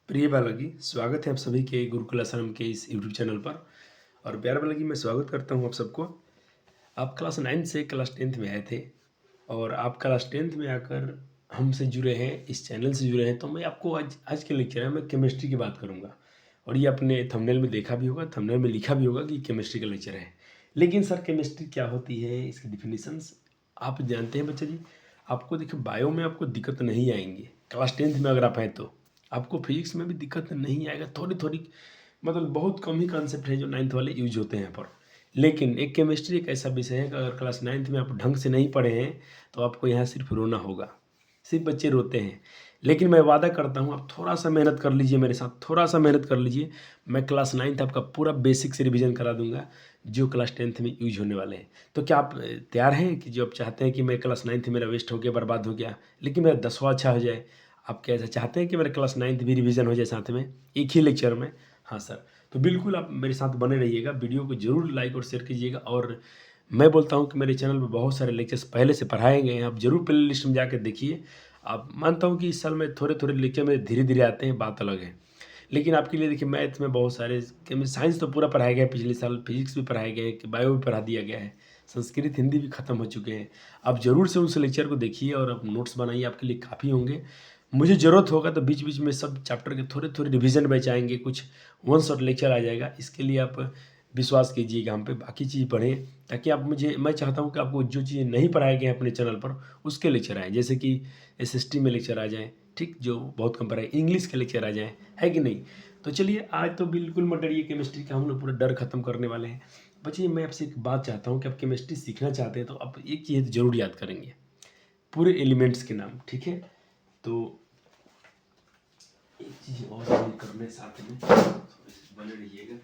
प्रिय बालाजी, स्वागत है आप सभी के गुरुकुल आश्रम के इस यूट्यूब चैनल पर। और प्यारे बालाजी, मैं स्वागत करता हूं आप सबको। आप क्लास 9 से क्लास 10th में आए थे और आप क्लास 10th में आकर हमसे जुड़े हैं, इस चैनल से जुड़े हैं। तो मैं आपको आज के लेक्चर में मैं केमिस्ट्री की बात करूंगा। और ये आपने थंबनेल में देखा भी होगा, थंबनेल में लिखा भी होगा कि केमिस्ट्री का लेक्चर है। लेकिन सर, केमिस्ट्री क्या होती है, इसकी डिफिनीशंस आप जानते हैं बच्चा जी? आपको देखिए, बायो में आपको दिक्कत नहीं आएंगी। क्लास 10th में अगर आप हैं तो आपको फिजिक्स में भी दिक्कत नहीं आएगा। थोड़ी थोड़ी मतलब बहुत कम ही कॉन्सेप्ट है जो 9th वाले यूज होते हैं यहाँ पर। लेकिन एक केमिस्ट्री एक ऐसा विषय है कि अगर क्लास 9th में आप ढंग से नहीं पढ़े हैं तो आपको यहाँ सिर्फ रोना होगा। सिर्फ बच्चे रोते हैं। लेकिन मैं वादा करता हूँ, आप थोड़ा सा मेहनत कर लीजिए मेरे साथ, थोड़ा सा मेहनत कर लीजिए। मैं क्लास 9th आपका पूरा बेसिक से रिवीजन करा दूंगा जो क्लास 10th में यूज होने वाले हैं। तो क्या आप तैयार हैं कि जो आप चाहते हैं कि मैं क्लास 9th मेरा वेस्ट हो गया, बर्बाद हो गया, लेकिन मेरा 10वां अच्छा हो जाए? आप क्या ऐसा चाहते हैं कि मेरा क्लास 9th भी रिवीजन हो जाए साथ में एक ही लेक्चर में? हाँ सर, तो बिल्कुल आप मेरे साथ बने रहिएगा। वीडियो को जरूर लाइक और शेयर कीजिएगा। और मैं बोलता हूँ कि मेरे चैनल पर बहुत सारे लेक्चर्स पहले से पढ़ाए गए हैं, आप जरूर प्ले लिस्ट में जाकर देखिए। आप मानता हूँ कि इस साल में थोड़े थोड़े लेक्चर में धीरे धीरे आते हैं, बात अलग है। लेकिन आपके लिए देखिए, मैथ में बहुत सारे, साइंस तो पूरा पढ़ाया गया है पिछले साल, फिजिक्स भी पढ़ाया गया है, कि बायो भी पढ़ा दिया गया है, संस्कृत हिंदी भी खत्म हो चुके हैं। आप ज़रूर से उस लेक्चर को देखिए और आप नोट्स बनाइए, आपके लिए काफ़ी होंगे। मुझे ज़रूरत होगा तो बीच बीच में सब चैप्टर के थोड़े थोड़े रिवीजन बैच आएंगे, कुछ वन शॉट लेक्चर आ जाएगा। इसके लिए आप विश्वास कीजिएगा हम पे, बाकी चीज़ पढ़ें ताकि आप मैं चाहता हूँ कि आपको जो चीज़ें नहीं पढ़ाई गई हैं अपने चैनल पर उसके लेक्चर आएँ। जैसे कि एसएसटी में लेक्चर आ जाएँ, ठीक, जो बहुत कम पढ़ाई, इंग्लिश के लेक्चर आ जाएँ, है कि नहीं? तो चलिए, आज तो बिल्कुल मत डरिए, केमिस्ट्री का हम लोग पूरा डर खत्म करने वाले हैं। बच्चे, मैं आपसे एक बात चाहता हूँ कि आप केमिस्ट्री सीखना चाहते हैं तो आप एक चीज़ ज़रूर याद करेंगे, पूरे एलिमेंट्स के नाम, ठीक है? तो एक चीज़ और करने साथ में थोड़े से बने रहिएगा।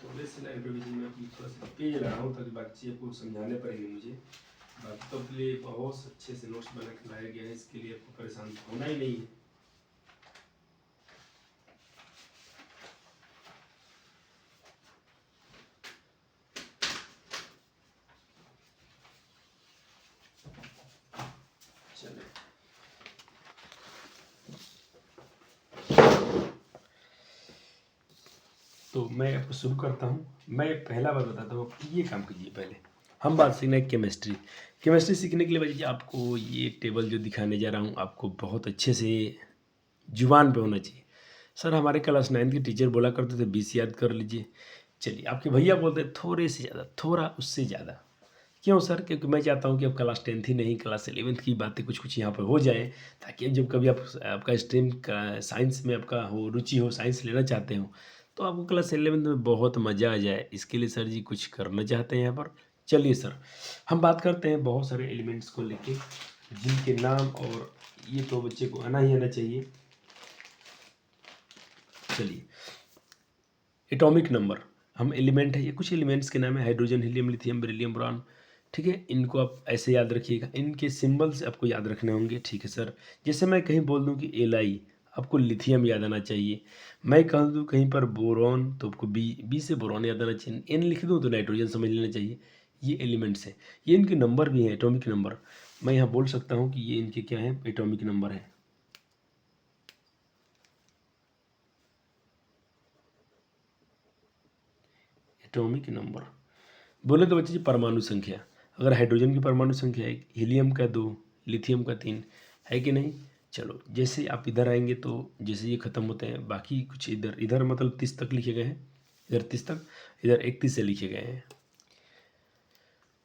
थोड़े से लाइव रिवीजन में अपनी थोड़ा सा पेज लगा रहा हूँ ताकि बच्चे को समझाने पड़ेंगे मुझे। बाकी तो अपने लिए बहुत अच्छे से नोट्स बना के लाया गया है, इसके लिए आपको परेशान होना ही नहीं है। चले, तो मैं आपको शुरू करता हूँ। मैं पहला बात बताता हूँ, ये काम कीजिए। पहले हम बात सीखना है केमिस्ट्री। केमिस्ट्री सीखने के लिए भाई आपको ये टेबल जो दिखाने जा रहा हूँ आपको बहुत अच्छे से जुबान पे होना चाहिए। सर, हमारे क्लास 9 के टीचर बोला करते थे 20 याद कर लीजिए। चलिए, आपके भैया बोलते हैं थोड़े से ज़्यादा, थोड़ा उससे ज़्यादा। क्यों सर? क्योंकि मैं चाहता हूँ कि अब क्लास 10th ही नहीं, क्लास 11th की बातें कुछ कुछ यहाँ पर हो जाए, ताकि अब जब कभी आप आपका स्ट्रीम का साइंस में आपका हो, रुचि हो, साइंस लेना चाहते हो, तो आपको क्लास 11th में बहुत मज़ा आ जाए। इसके लिए सर जी कुछ करना चाहते हैं यहाँ पर। चलिए सर, हम बात करते हैं बहुत सारे एलिमेंट्स को लेके जिनके नाम, और ये तो बच्चे को आना ही आना चाहिए। चलिए, एटॉमिक नंबर, हम एलिमेंट है, ये कुछ एलिमेंट्स के नाम है, hydrogen, helium, lithium, beryllium, boron, ठीक है? इनको आप ऐसे याद रखिएगा, इनके सिंबल्स आपको याद रखने होंगे, ठीक है सर? जैसे मैं कहीं बोल दूं कि एल, आपको लिथियम याद आना चाहिए। मैं कह दूं कहीं पर बोरॉन तो आपको बी से बोरॉन याद आना चाहिए। एन लिख दूं तो नाइट्रोजन समझ लेना चाहिए। ये एलिमेंट्स हैं, ये इनके नंबर भी हैं, एटॉमिक नंबर। मैं यहाँ बोल सकता हूँ कि ये इनके क्या हैं, एटॉमिक नंबर है। एटॉमिक नंबर बोले तो बच्चे जी परमाणु संख्या। अगर हाइड्रोजन की परमाणु संख्या है, हीलियम का 2, लिथियम का 3, है कि नहीं? चलो, जैसे आप इधर आएंगे तो जैसे ये ख़त्म होते हैं, बाकी कुछ इधर इधर मतलब 30 तक लिखे गए हैं, इधर 30 तक, इधर 31 से लिखे गए हैं।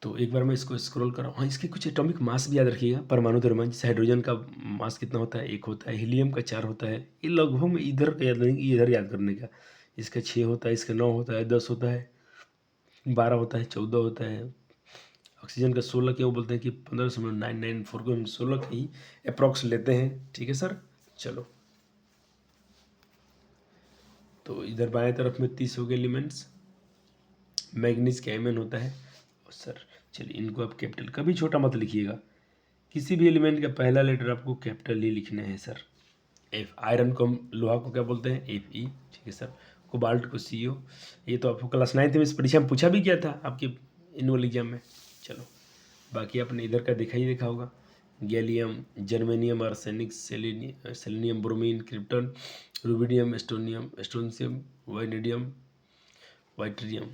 तो एक बार मैं इसको स्क्रॉल कर रहा हूँ। हाँ, इसके कुछ एटॉमिक मास भी याद रखिएगा, परमाणु द्रव्यमान। जैसे हाइड्रोजन का मास कितना होता है, 1 होता है, हीलियम का 4 होता है। ये लगभग में इधर का याद नहीं, इधर याद करने का। इसका 6 होता है, इसका 9 होता है, 10 होता है, 12 होता है, 14 होता है। ऑक्सीजन का 16 क्यों बोलते हैं कि 15.994 को हम 16 का ही अप्रॉक्स लेते हैं। ठीक है सर, चलो तो इधर बाएं तरफ में 30 हो गए एलिमेंट्स। मैग्नीज का Mn होता है। और सर चलिए इनको आप कैपिटल, कभी छोटा मत लिखिएगा, किसी भी एलिमेंट का पहला लेटर आपको कैपिटल ही लिखना है सर। एफ, आयरन को हम लोहा को क्या बोलते हैं, Fe। ठीक है सर, कोबाल्ट को CO। ये तो आपको क्लास 9th में इस परीक्षा में पूछा भी गया था आपके एनुअल एग्जाम में। चलो बाकी आपने इधर का देखा होगा, gallium, germanium, arsenic, selenium, bromine, krypton, rubidium, strontium, strontium, vanadium, yttrium,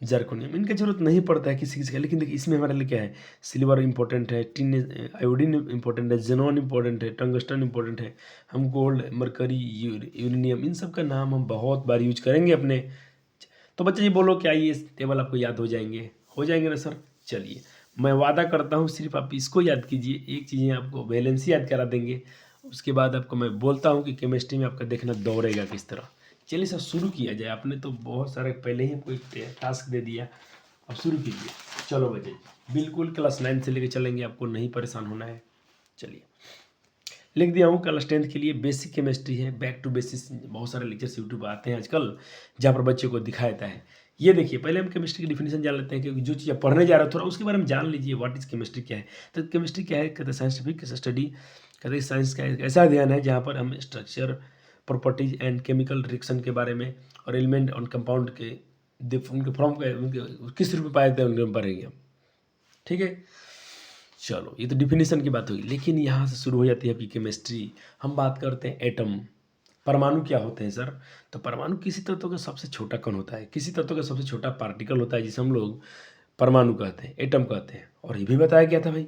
zirconium. इनका जरूरत नहीं पड़ता है किसी का, लेकिन देखिए इसमें हमारे लिए क्या है, सिल्वर इंपॉर्टेंट है, टिन, आयोडीन इंपॉर्टेंट है, जेनॉन इंपॉर्टेंट है, टंगस्टन इंपॉर्टेंट है, हम गोल्ड, मरकरी, यूरेनियम, इन सब का नाम हम बहुत बार यूज करेंगे अपने। तो बच्चे ये बोलो क्या ये टेबल आपको याद हो जाएंगे ना सर। चलिए मैं वादा करता हूँ सिर्फ आप इसको याद कीजिए, एक चीज़ें आपको वैलेंसी याद करा देंगे, उसके बाद आपको मैं बोलता हूँ कि केमिस्ट्री में आपका देखना दौड़ेगा किस तरह। चलिए सर शुरू किया जाए, आपने तो बहुत सारे पहले ही कोई टास्क दे दिया, अब शुरू कीजिए। चलो बच्चे बिल्कुल क्लास 9 से लेके चलेंगे, आपको नहीं परेशान होना है। चलिए लिख दिया हूँ, क्लास 10 के लिए बेसिक केमिस्ट्री है, बैक टू बेसिस। बहुत सारे लेक्चर्स यूट्यूब पर आते हैं आजकल जहाँ पर बच्चे को दिखाता है। ये देखिए पहले हम केमिस्ट्री की डिफिनेशन जान लेते हैं, क्योंकि जो चीज़ पढ़ने जा रहे हो थोड़ा उसके बारे में जान लीजिए, व्हाट इज़ केमिस्ट्री क्या है। तो केमिस्ट्री क्या है, कहते हैं साइंटिफिक स्टडी, कहते हैं साइंस का एक ऐसा अध्ययन है जहाँ पर हम structure, properties and chemical reaction के बारे में और एलिमेंट और कंपाउंड के उनके फॉर्म का उनके किस रूप में पाए जाते हैं उनके पढ़ेंगे हम। ठीक है, चलो ये तो डिफिनीशन की बात होगी, लेकिन यहाँ से शुरू हो जाती है आपकी केमिस्ट्री। हम बात करते हैं एटम, परमाणु क्या होते हैं सर। तो परमाणु किसी तत्व का सबसे छोटा कण होता है, किसी तत्व का सबसे छोटा पार्टिकल होता है, जिसे हम लोग परमाणु कहते हैं, एटम कहते हैं। और ये भी बताया गया था भाई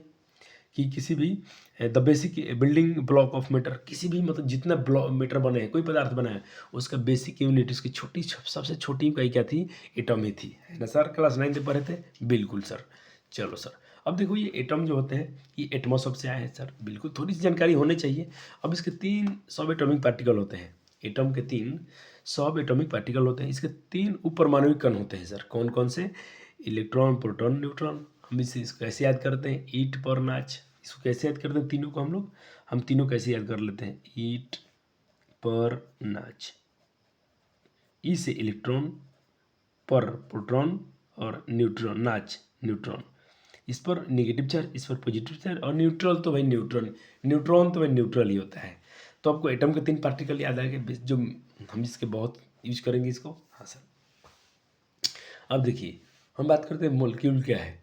कि किसी भी the basic building block of matter, किसी भी मतलब जितना ब्लॉक मैटर बने हैं, कोई पदार्थ बना है, उसका बेसिक यूनिट, उसकी छोटी सबसे छोटी इकाई क्या थी, एटम ही थी, है ना सर। क्लास 9 में पढ़े थे, बिल्कुल सर। चलो सर अब देखो ये एटम जो होते हैं ये एटमॉस से आए हैं सर, बिल्कुल थोड़ी सी जानकारी होनी चाहिए। अब इसके 3 सब एटॉमिक पार्टिकल होते हैं, एटम के 3 सब एटॉमिक पार्टिकल होते हैं, इसके 3 उपपरमाणुविक कण होते हैं सर। कौन कौन से, इलेक्ट्रॉन, प्रोटॉन, न्यूट्रॉन। हम इसे इसको कैसे याद करते हैं, ईट पर नाच। इसको कैसे याद करते हैं तीनों को हम तीनों कैसे याद कर लेते हैं, ईट पर नाच। ई से इलेक्ट्रॉन, पर प्रोटॉन और न्यूट्रॉन, नाच न्यूट्रॉन। इस पर नेगेटिव चार्ज, इस पर पॉजिटिव चार्ज, और न्यूट्रल तो भाई न्यूट्रॉन तो भाई न्यूट्रल ही होता है। तो आपको एटम के 3 पार्टिकल याद आएंगे जो हम इसके बहुत यूज करेंगे इसको। हाँ सर अब देखिए हम बात करते हैं मोलिक्यूल क्या है।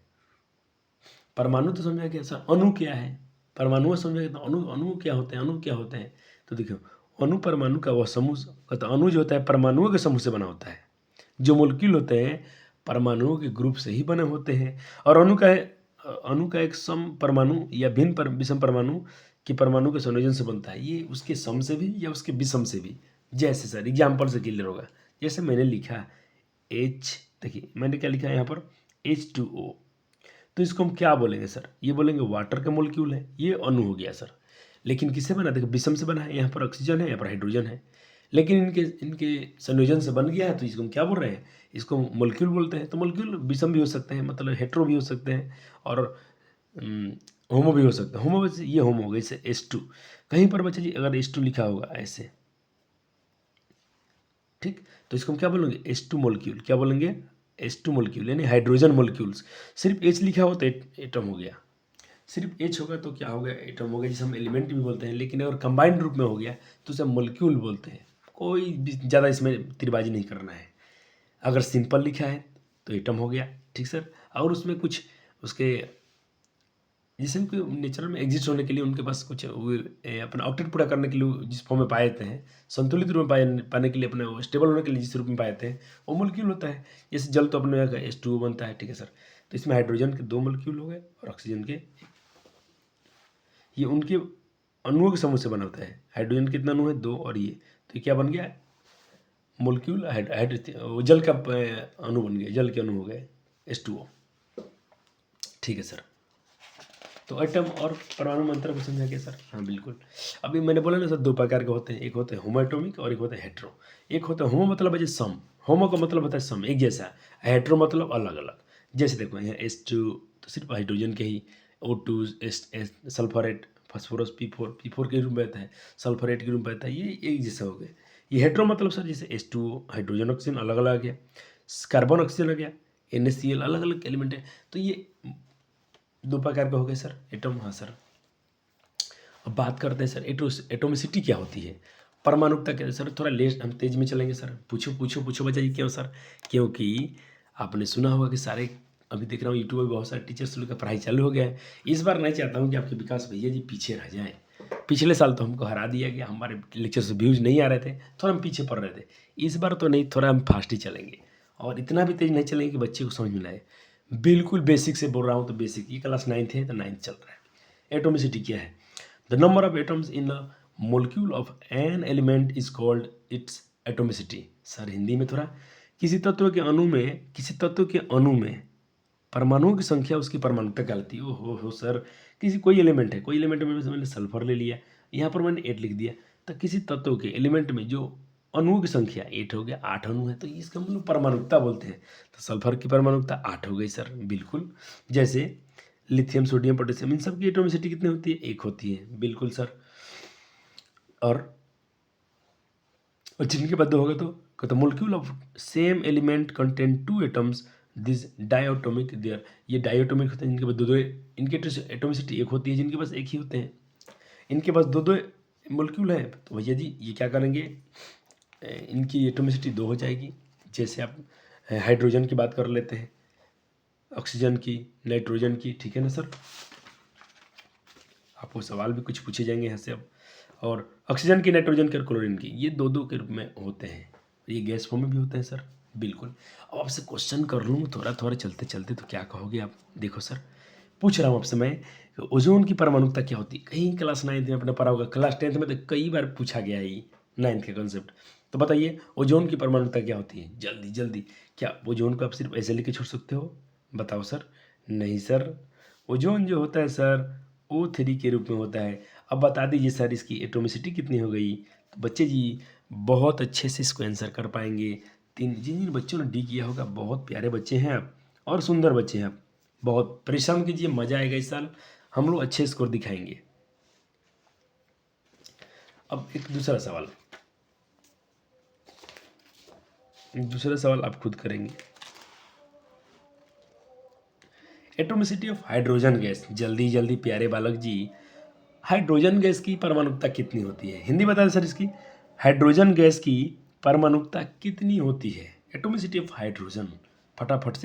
परमाणु तो समझा गया सर, अणु क्या है, परमाणु समझा गया, तो अणु क्या होते हैं, अणु क्या होते हैं। तो देखो अणु परमाणु का वह समूह, तो अणु जो होता है परमाणुओं के समूह से बना होता है, जो मोलिक्यूल होते हैं परमाणुओं के ग्रुप से ही बने होते हैं। और अणु का एक सम परमाणु या भिन्न विषम परमाणु के परमाणु के संयोजन से बनता है, ये उसके सम से भी या उसके विषम से भी। जैसे सर एग्जाम्पल से क्लियर होगा, जैसे मैंने लिखा H, देखिए मैंने क्या लिखा है यहाँ पर H2O, तो इसको हम क्या बोलेंगे सर, ये बोलेंगे वाटर का मोलिक्यूल है, ये अणु हो गया सर। लेकिन किससे बना, देखो विषम से बना है, यहाँ पर ऑक्सीजन है, यहाँ पर हाइड्रोजन है, लेकिन इनके संयोजन से बन गया है, तो इसको हम क्या बोल रहे हैं, इसको मोलिक्यूल बोलते हैं। तो मोलिक्यूल विषम भी हो सकते हैं, मतलब हेट्रो भी हो सकते हैं, और होमो भी हो सकता है। होमो वैसे ये होमो हो गया, जैसे H2, कहीं पर बच्चे जी अगर H2 लिखा होगा ऐसे, ठीक, तो इसको हम क्या बोलेंगे, H2 मोलिक्यूल, क्या बोलेंगे, H2 मोलिक्यूल, यानी हाइड्रोजन मोलिक्यूल्स। सिर्फ H लिखा हो तो एटम हो गया, सिर्फ H होगा तो क्या हो गया, एटम हो गया, जिसे हम एलिमेंट भी बोलते हैं। लेकिन अगर कंबाइंड रूप में हो गया तो उसे मोलिक्यूल बोलते हैं। कोई भी ज़्यादा इसमें तिरबाजी नहीं करना है। अगर सिंपल लिखा है तो एटम हो गया, ठीक सर। और उसमें कुछ उसके जैसे उनके नेचर में एग्जिस्ट होने के लिए उनके पास कुछ अपना ऑक्टेट पूरा करने के लिए जिस फॉर्म में पाए जाते हैं, संतुलित रूप में पाने के लिए, अपने स्टेबल होने के लिए जिस रूप में पाए जाते हैं, वो मोलिक्यूल होता है। जैसे जल तो अपने H2O बनता है, ठीक है सर। तो इसमें हाइड्रोजन के 2 मोलिक्यूल हो गए और ऑक्सीजन के, ये उनके अणुओं के समूह से बना होता है। हाइड्रोजन कितना अणु है, 2, और ये क्या बन गया, मोलिक्यूल जल का अणु बन गया, जल के अणु हो गए H2O, ठीक है सर। तो एटम और परमाणु में अंतर को समझा गया सर। हाँ बिल्कुल। अभी मैंने बोला ना सर, दो प्रकार के होते हैं, एक होते हैं होमो एटॉमिक और एक होते हैं हेट्रो। एक होता है होमो, मतलब है जो सम, होमो का मतलब होता है सम, एक जैसा। हेट्रो मतलब अलग अलग। जैसे देखो यहाँ H2 तो सिर्फ हाइड्रोजन के ही, O2 सल्फरेट, फास्फोरस P4 के रूप में रहता है, सल्फरेट के रूप में रहता है, ये एक जैसा हो गया। ये हेट्रो मतलब सर जैसे H2 हाइड्रोजन ऑक्सीजन अलग अलग आ गया, कार्बन ऑक्सीजन आ गया, NaCl अलग अलग एलिमेंट है। तो ये दो प्रकार के हो गए सर एटम। हाँ सर। अब बात करते हैं सर एटोमिसिटी क्या होती है, परमाणुकता क्या है सर। थोड़ा लेट हम तेज में चलेंगे सर। पूछो पूछो पूछो बताइए क्यों सर। क्योंकि आपने सुना होगा कि सारे, अभी देख रहा हूँ यूट्यूब पर बहुत सारे टीचर्स लोग का पढ़ाई चालू हो गया है। इस बार नहीं चाहता हूँ कि आपके विकास भैया जी पीछे रह जाएँ। पिछले साल तो हमको हरा दिया गया, हमारे लेक्चर से व्यूज़ नहीं आ रहे थे, थोड़ा हम पीछे पड़ रहे थे। इस बार तो नहीं, थोड़ा हम फास्ट ही चलेंगे और इतना भी तेज नहीं चलेंगे कि बच्चे को समझ में ना आए। बिल्कुल बेसिक से बोल रहा हूँ, तो बेसिक, ये क्लास 9th है तो 9th चल रहा है। एटोमिसिटी क्या है? The number of atoms in a molecule of an element is called its atomicity। Sir Hindi में थोड़ा, किसी तत्व के अणु में परमाणुओं की संख्या उसकी परमाणुकता कहलाती है। हो सर, कोई एलिमेंट है, कोई एलिमेंट में मैंने सल्फर ले लिया, यहाँ पर मैंने 8 लिख दिया, तो किसी तत्व के एलिमेंट में जो अणुओं की संख्या 8 हो गया, 8 अणु है, तो इसका मतलब परमाणुकता बोलते हैं। तो सल्फर की परमाणुकता 8 हो गई सर, बिल्कुल। जैसे लिथियम, सोडियम, पोटेशियम, इन सब की एटोमिसिटी कितनी होती है? 1 होती है, बिल्कुल सर। और जिनके बाद 2 होगा तो कहते molecule of same element contain 2 atoms, this diatomic there. ये डायटोमिक होते हैं जिनके पास दो, इनकी एटोमिसिटी 1 होती है, जिनके पास 1 ही होते हैं। इनके पास दो मोलिक्यूल है, तो भैया जी ये क्या करेंगे, इनकी एटोमिसिटी 2 हो जाएगी। जैसे आप हाइड्रोजन की बात कर लेते हैं, ऑक्सीजन की, नाइट्रोजन की, ठीक है ना सर। आपको सवाल भी कुछ पूछे जाएंगे यहाँ से अब। और ऑक्सीजन की, नाइट्रोजन की और क्लोरीन की, ये दो के रूप में होते हैं। ये गैस फॉर्म में भी होते हैं सर, बिल्कुल। अब आपसे क्वेश्चन कर लूँ थोड़ा थोड़ा चलते चलते, तो क्या कहोगे आप? देखो सर, पूछ रहा हूँ आपसे मैं, ओजोन की परमाणुकता क्या होती है? कहीं क्लास 9th में अपने पढ़ा होगा, क्लास 10th में तो कई बार पूछा गया है ये 9th का कॉन्सेप्ट। तो बताइए ओजोन की परमाणुकता क्या होती है? जल्दी जल्दी। क्या ओजोन को आप सिर्फ ऐसे लेके छोड़ सकते हो? बताओ सर। नहीं सर, ओजोन जो होता है सर O3 के रूप में होता है। अब बता दीजिए सर इसकी एटोमिसिटी कितनी हो गई? तो बच्चे जी बहुत अच्छे से इसको आंसर कर पाएंगे। जिन जिन बच्चों ने डी किया होगा, बहुत प्यारे बच्चे हैं आप और सुंदर बच्चे हैं आप। बहुत परिश्रम कीजिए, मज़ा आएगा इस साल, हम लोग अच्छे स्कोर दिखाएंगे। अब एक दूसरा सवाल आप खुद करेंगे। एटोमिसिटी ऑफ हाइड्रोजन गैस, जल्दी जल्दी प्यारे बालक जी, हाइड्रोजन गैस की परमाणुकता कितनी होती है? हिंदी बता दें सर इसकी, हाइड्रोजन गैस की परमाणुकता कितनी होती है? एटोमिसिटी ऑफ हाइड्रोजन, फटाफट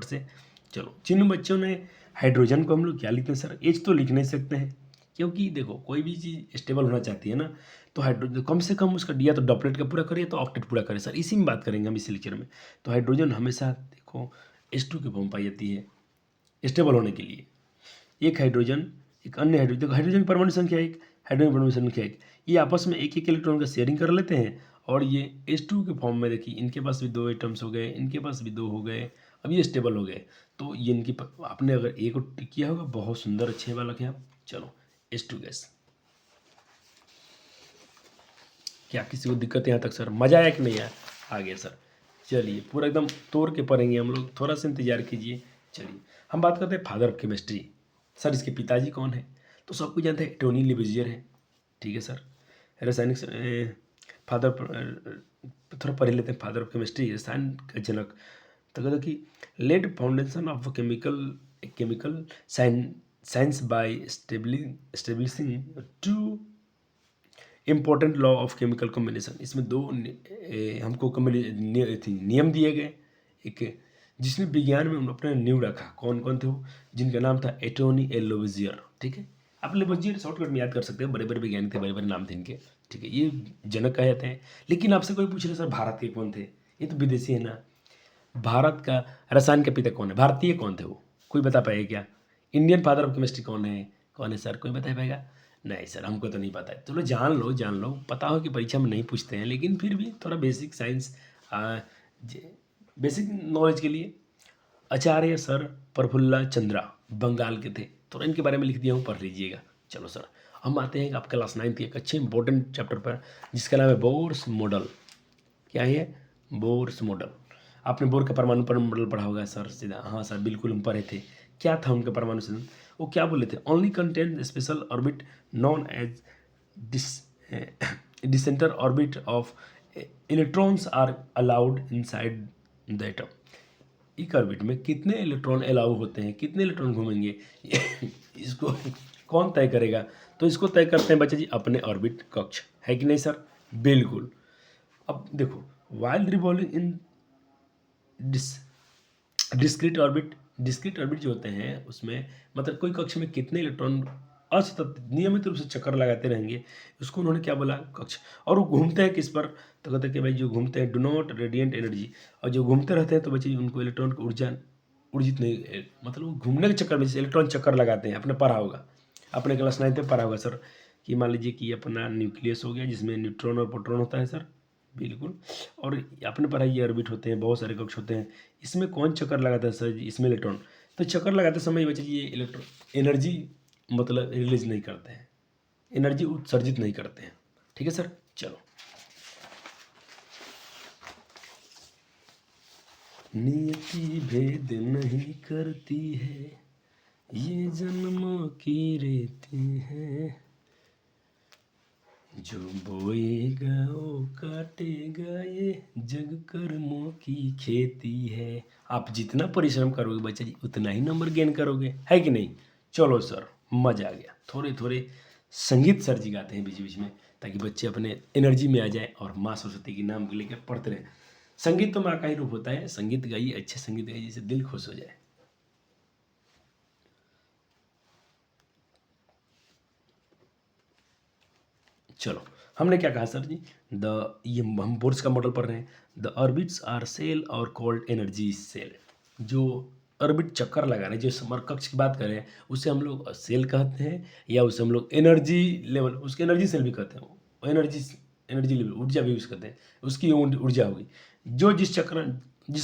से। चलो, जिन बच्चों ने हाइड्रोजन को हम लोग क्या लिखते हैं सर, एच तो लिख नहीं सकते हैं, क्योंकि देखो कोई भी चीज़ स्टेबल होना चाहती है ना, तो हाइड्रोजन कम से कम उसका या तो डॉपलेट का पूरा करे, तो ऑक्टेट पूरा करे सर। इसी में बात करेंगे हम इसी लेक्चर में। तो हाइड्रोजन हमेशा देखो H2 के फॉर्म पाई जाती है स्टेबल होने के लिए। एक हाइड्रोजन, एक अन्य हाइड्रोजन, देखो हाइड्रोजन की परमाणु संख्या 1, हाइड्रोजन परमाणु संख्या 1, ये आपस में एक एक इलेक्ट्रॉन का शेयरिंग कर लेते हैं। और ये H2 के फॉर्म में देखिए, इनके पास भी 2 एटम्स हो गए, इनके पास भी 2 हो गए, अब ये स्टेबल हो गए। तो ये इनकी आपने अगर एक को टिक किया होगा, बहुत सुंदर अच्छे बालक हैं आप। चलो, H2 गैस, क्या किसी को दिक्कत है यहाँ तक सर? मज़ा आया कि नहीं आया? आ गया सर। चलिए, पूरा एकदम तोड़ के पढ़ेंगे हम लोग, थोड़ा सा इंतजार कीजिए। चलिए, हम बात करते हैं फादर ऑफ केमिस्ट्री। सर इसके पिताजी कौन है? तो सबको जानते हैं, टोनी लिबेजियर है, ठीक है सर। रासायनिक फादर, थोड़ा पढ़ लेते हैं, फादर ऑफ केमिस्ट्री, रसायन का जनक। तो कहते कि laid foundation of chemical science by establishing 2 important law of chemical combination. इसमें 2 हमको नियम दिए गए, एक जिसने विज्ञान में अपने नींव रखा। कौन कौन थे वो? जिनका नाम था एटोनी लेबेजियर, ठीक है। आप लेबेजियर शॉर्टकट में याद कर सकते हैं, बड़े बड़े वैज्ञानिक थे, बड़े बड़े नाम थे इनके, ठीक है। ये जनक कहे जाते हैं। लेकिन आपसे कोई पूछ रहे सर भारत के कौन थे? ये तो विदेशी है ना। भारत का रसायन के पिता कौन है? भारतीय कौन थे वो? कोई बता पाएगा क्या? इंडियन फादर ऑफ केमिस्ट्री कौन है? कौन है सर, कोई बता पाएगा? नहीं सर, हमको तो नहीं पता है। चलो जान लो, पता हो कि परीक्षा में नहीं पूछते हैं, लेकिन फिर भी थोड़ा बेसिक साइंस, बेसिक नॉलेज के लिए। आचार्य सर प्रफुल्ल चंद्रा बंगाल के थे, थोड़ा इनके बारे में लिख दिया हूँ, पढ़ लीजिएगा। चलो सर, हम आते हैं आपका क्लास 9 के एक अच्छे इंपॉर्टेंट चैप्टर पर, जिसका नाम है बोर्स मॉडल। क्या है? Bohr's model. आपने बोर का परमाणु मॉडल पढ़ा होगा सर सीधा। हाँ सर, बिल्कुल हम पढ़े थे। क्या था उनका परमाणु सिद्धांत? वो क्या बोले थे? Only contain special orbit known as डिसेंटर orbit of electrons are allowed inside the atom. एक ऑर्बिट में कितने इलेक्ट्रॉन अलाउ होते हैं, कितने इलेक्ट्रॉन घूमेंगे इसको कौन तय करेगा? तो इसको तय करते हैं बच्चे जी अपने ऑर्बिट कक्ष, है कि नहीं सर? बिल्कुल। अब देखो, वाइल रिवॉल्विंग इन डिस्क्रीट ऑर्बिट जो होते हैं उसमें मतलब कोई कक्ष में कितने इलेक्ट्रॉन असतत नियमित रूप से चक्कर लगाते रहेंगे, उसको उन्होंने क्या बोला? कक्ष। और वो घूमते हैं किस पर? तो कहते हैं कि भाई जो घूमते हैं डू नॉट रेडिएंट एनर्जी, और जो घूमते रहते हैं तो बच्चे उनको इलेक्ट्रॉन की ऊर्जा ऊर्जित नहीं, मतलब वो घूमने के चक्कर में जैसे इलेक्ट्रॉन चक्कर लगाते हैं। अपने पढ़ा होगा, अपने क्लास 9 में पढ़ा होगा सर, कि मान लीजिए कि अपना न्यूक्लियस हो गया जिसमें न्यूट्रॉन और प्रोटॉन होता है सर, बिल्कुल। और अपने पर ये ऑर्बिट होते हैं, बहुत सारे कक्ष होते हैं। इसमें कौन चक्कर लगाता है सर जी? इसमें इलेक्ट्रॉन। तो चक्कर लगाते समय बच्चे ये इलेक्ट्रॉन एनर्जी मतलब रिलीज नहीं करते हैं, एनर्जी उत्सर्जित नहीं करते हैं। ठीक है सर, चलो। नियति भेद नहीं करती है, ये जन्मों की रेती है, जो बोएगा वो काटेगा, ये जग कर्मों की खेती है। आप जितना परिश्रम करोगे बच्चा जी उतना ही नंबर गेन करोगे, है कि नहीं? चलो सर, मजा आ गया। थोड़े थोड़े संगीत सर जी गाते हैं बीच बीच में, ताकि बच्चे अपने एनर्जी में आ जाए और माँ सरस्वती के नाम को लेकर पढ़ते रहें। संगीत तो माँ का ही रूप होता है, संगीत गाइए, अच्छे संगीत गाइए जिससे दिल खुश हो जाए। चलो, हमने क्या कहा सर जी? ये हम बोर्स का मॉडल पढ़ रहे हैं। द ऑर्बिट्स आर सेल और कॉल्ड एनर्जी सेल। जो ऑर्बिट चक्कर लगा रहे हैं, जो समकक्ष की बात कर रहे हैं, उसे हम लोग सेल कहते हैं, या उसे हम लोग एनर्जी लेवल, उसके एनर्जी सेल भी कहते हैं। एनर्जी लेवल, ऊर्जा भी यूज़ करते हैं, उसकी ऊर्जा होगी। जो जिस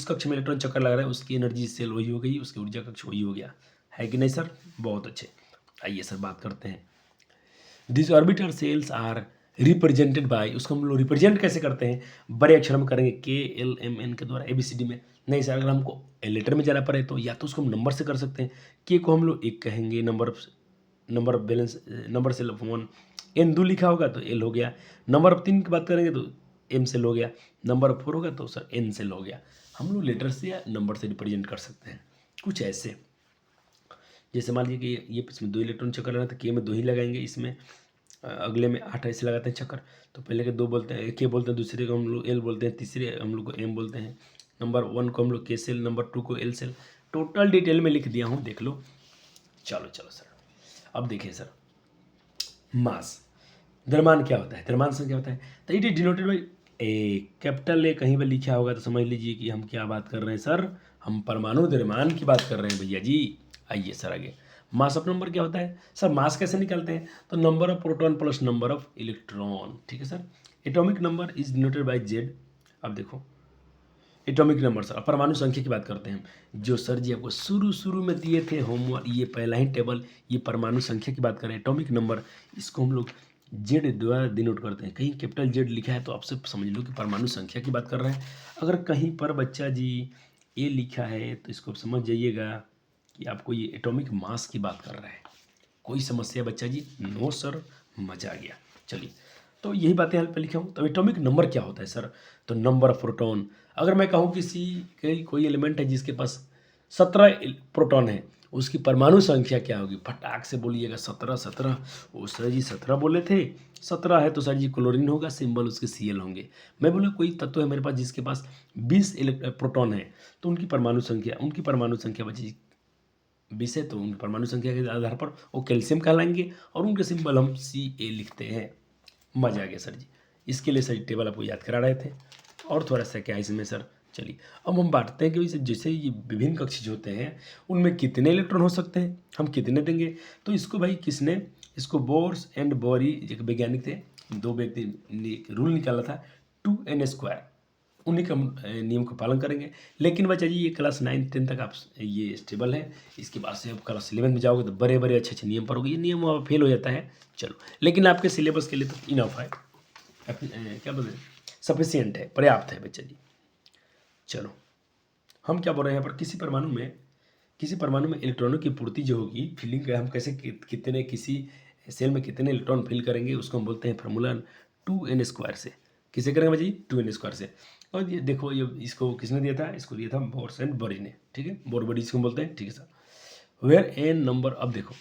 कक्ष में इलेक्ट्रॉन चक्कर लगा रहा है उसकी एनर्जी सेल वही हो गई, उसकी ऊर्जा कक्ष वही हो गया, है कि नहीं सर? बहुत अच्छे। आइए सर बात करते हैं। This orbiter cells are represented by, उसको हम लोग रिप्रेजेंट कैसे करते हैं? बड़े अक्षर में करेंगे KLMN के द्वारा, ABCD में। नहीं सर, अगर हमको लेटर में जाना पड़े तो या तो उसको हम नंबर से कर सकते हैं। के को हम लोग 1 कहेंगे, number of balance, number cell of 1। N 2 लिखा होगा तो L हो गया। नंबर ऑफ 3 की बात करेंगे तो M सेल हो गया। नंबर ऑफ 4 होगा तो सर N सेल हो गया। हम लोग लेटर से या नंबर से रिप्रेजेंट कर सकते हैं, कुछ ऐसे। जैसे मान लीजिए कि ये इसमें 2 इलेक्ट्रॉन चक्कर लगाना था, के में 2 ही लगाएंगे, इसमें अगले में 8 ऐसे लगाते हैं चक्कर। तो पहले के 2 बोलते हैं, के बोलते हैं, दूसरे को हम लोग L बोलते हैं, तीसरे हम लोग को M बोलते हैं। नंबर 1 को हम लोग K सेल, नंबर 2 को L सेल। टोटल डिटेल में लिख दिया हूँ, देख लो। चलो सर, अब देखिए सर, मास, द्रव्यमान क्या होता है? द्रव्यमान से क्या होता है? तो it is denoted by A, capital A कहीं पर लिखा होगा तो समझ लीजिए कि हम क्या बात कर रहे हैं सर? हम परमाणु द्रव्यमान की बात कर रहे हैं भैया जी। आइए सर आगे, मास ऑफ नंबर क्या होता है सर? मास कैसे निकालते हैं? तो number of proton plus number of electron, ठीक है sir. Atomic number is denoted by Z. अब देखो, एटॉमिक नंबर सर, परमाणु संख्या की बात करते हैं हम, जो सर जी आपको शुरू में दिए थे होमवर्क, ये पहला ही टेबल, ये परमाणु संख्या की बात करें, एटॉमिक नंबर, इसको हम लोग जेड द्वारा डिनोट करते हैं। कहीं कैपिटल जेड लिखा है तो आपसे समझ लो कि परमाणु संख्या की बात कर रहे हैं। अगर कहीं पर बच्चा जी ए लिखा है तो इसको समझ जाइएगा कि आपको ये एटॉमिक मास की बात कर रहा है। कोई समस्या बच्चा जी? नो सर, मजा आ गया। चलिए, तो यही बातें यहाँ पे लिखा हूँ। तो एटॉमिक नंबर क्या होता है सर? तो नंबर ऑफ प्रोटॉन। अगर मैं कहूँ किसी कोई एलिमेंट है जिसके पास 17 प्रोटॉन है, उसकी परमाणु संख्या क्या होगी? फटाक से बोलिएगा 17। ओ सर जी 17 बोले थे, 17 है तो सर जी क्लोरीन होगा, सिंबल उसके Cl होंगे। मैं बोला कोई तत्व है मेरे पास जिसके पास 20 प्रोटॉन है, तो उनकी परमाणु संख्या बची 20 है, तो उनकी परमाणु संख्या के आधार पर वो कैल्शियम कहलाएंगे और उनके सिंबल हम Ca लिखते हैं। मजा आ गया सर जी। इसके लिए सर टेबल आपको याद करा रहे थे, और थोड़ा सा क्या इसमें सर। चलिए, अब हम बांटते हैं कि जैसे ये विभिन्न कक्ष जो होते हैं उनमें कितने इलेक्ट्रॉन हो सकते हैं, हम कितने देंगे। तो इसको भाई किसने, इसको बोर्स एंड बोरी एक वैज्ञानिक थे, 2 व्यक्ति ने रूल निकाला था, 2n²। उन्हीं का नियम का पालन करेंगे। लेकिन बच्चा जी ये क्लास 9 10 तक आप ये स्टेबल है, इसके बाद से अब क्लास 11 में जाओगे तो बड़े बड़े अच्छे अच्छे नियम पढ़ोगे, ये नियम वहाँ फेल हो जाता है। चलो, लेकिन आपके सिलेबस के लिए तो इनफ है, क्या बोलते हैं, सफिशियंट है, पर्याप्त है बच्चा जी। चलो, हम क्या बोल रहे हैं यहाँ पर, किसी परमाणु में इलेक्ट्रॉनों की पूर्ति जो होगी, फिलिंग हम कैसे कितने किसी सेल में कितने इलेक्ट्रॉन फिल करेंगे, उसको हम बोलते हैं फार्मूला 2n² से। किसे करेंगे भाई, 2n² से। और ये देखो, ये इसको किसने दिया था, इसको दिया था बोर्स एंड बरी ने, ठीक है, बोर बरी इसको बोलते हैं, ठीक है सर। वेयर एन नंबर, अब देखो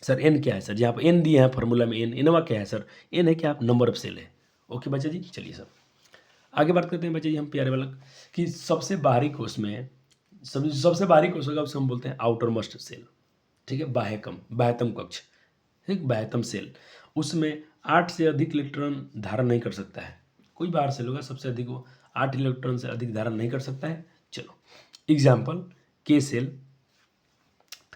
सर एन क्या है सर, जहाँ पर एन दिया है फार्मूला में, एन इनवा क्या है सर, एन है क्या, नंबर ऑफ सेल है। ओके बच्चा जी, चलिए सर आगे बात करते हैं बच्चे जी हम प्यारे वाला, कि सबसे बाहरी कोष में सबसे बाहरी कोष होगा, उसे हम बोलते हैं आउटर मोस्ट सेल, ठीक है, बाह्यतम कक्ष, ठीक, बाह्यतम सेल। उसमें 8 से अधिक इलेक्ट्रॉन धारण नहीं कर सकता है, कोई बाहर सेल होगा सबसे अधिक वो 8 इलेक्ट्रॉन से अधिक धारण नहीं कर सकता है। चलो एग्जाम्पल, के सेल,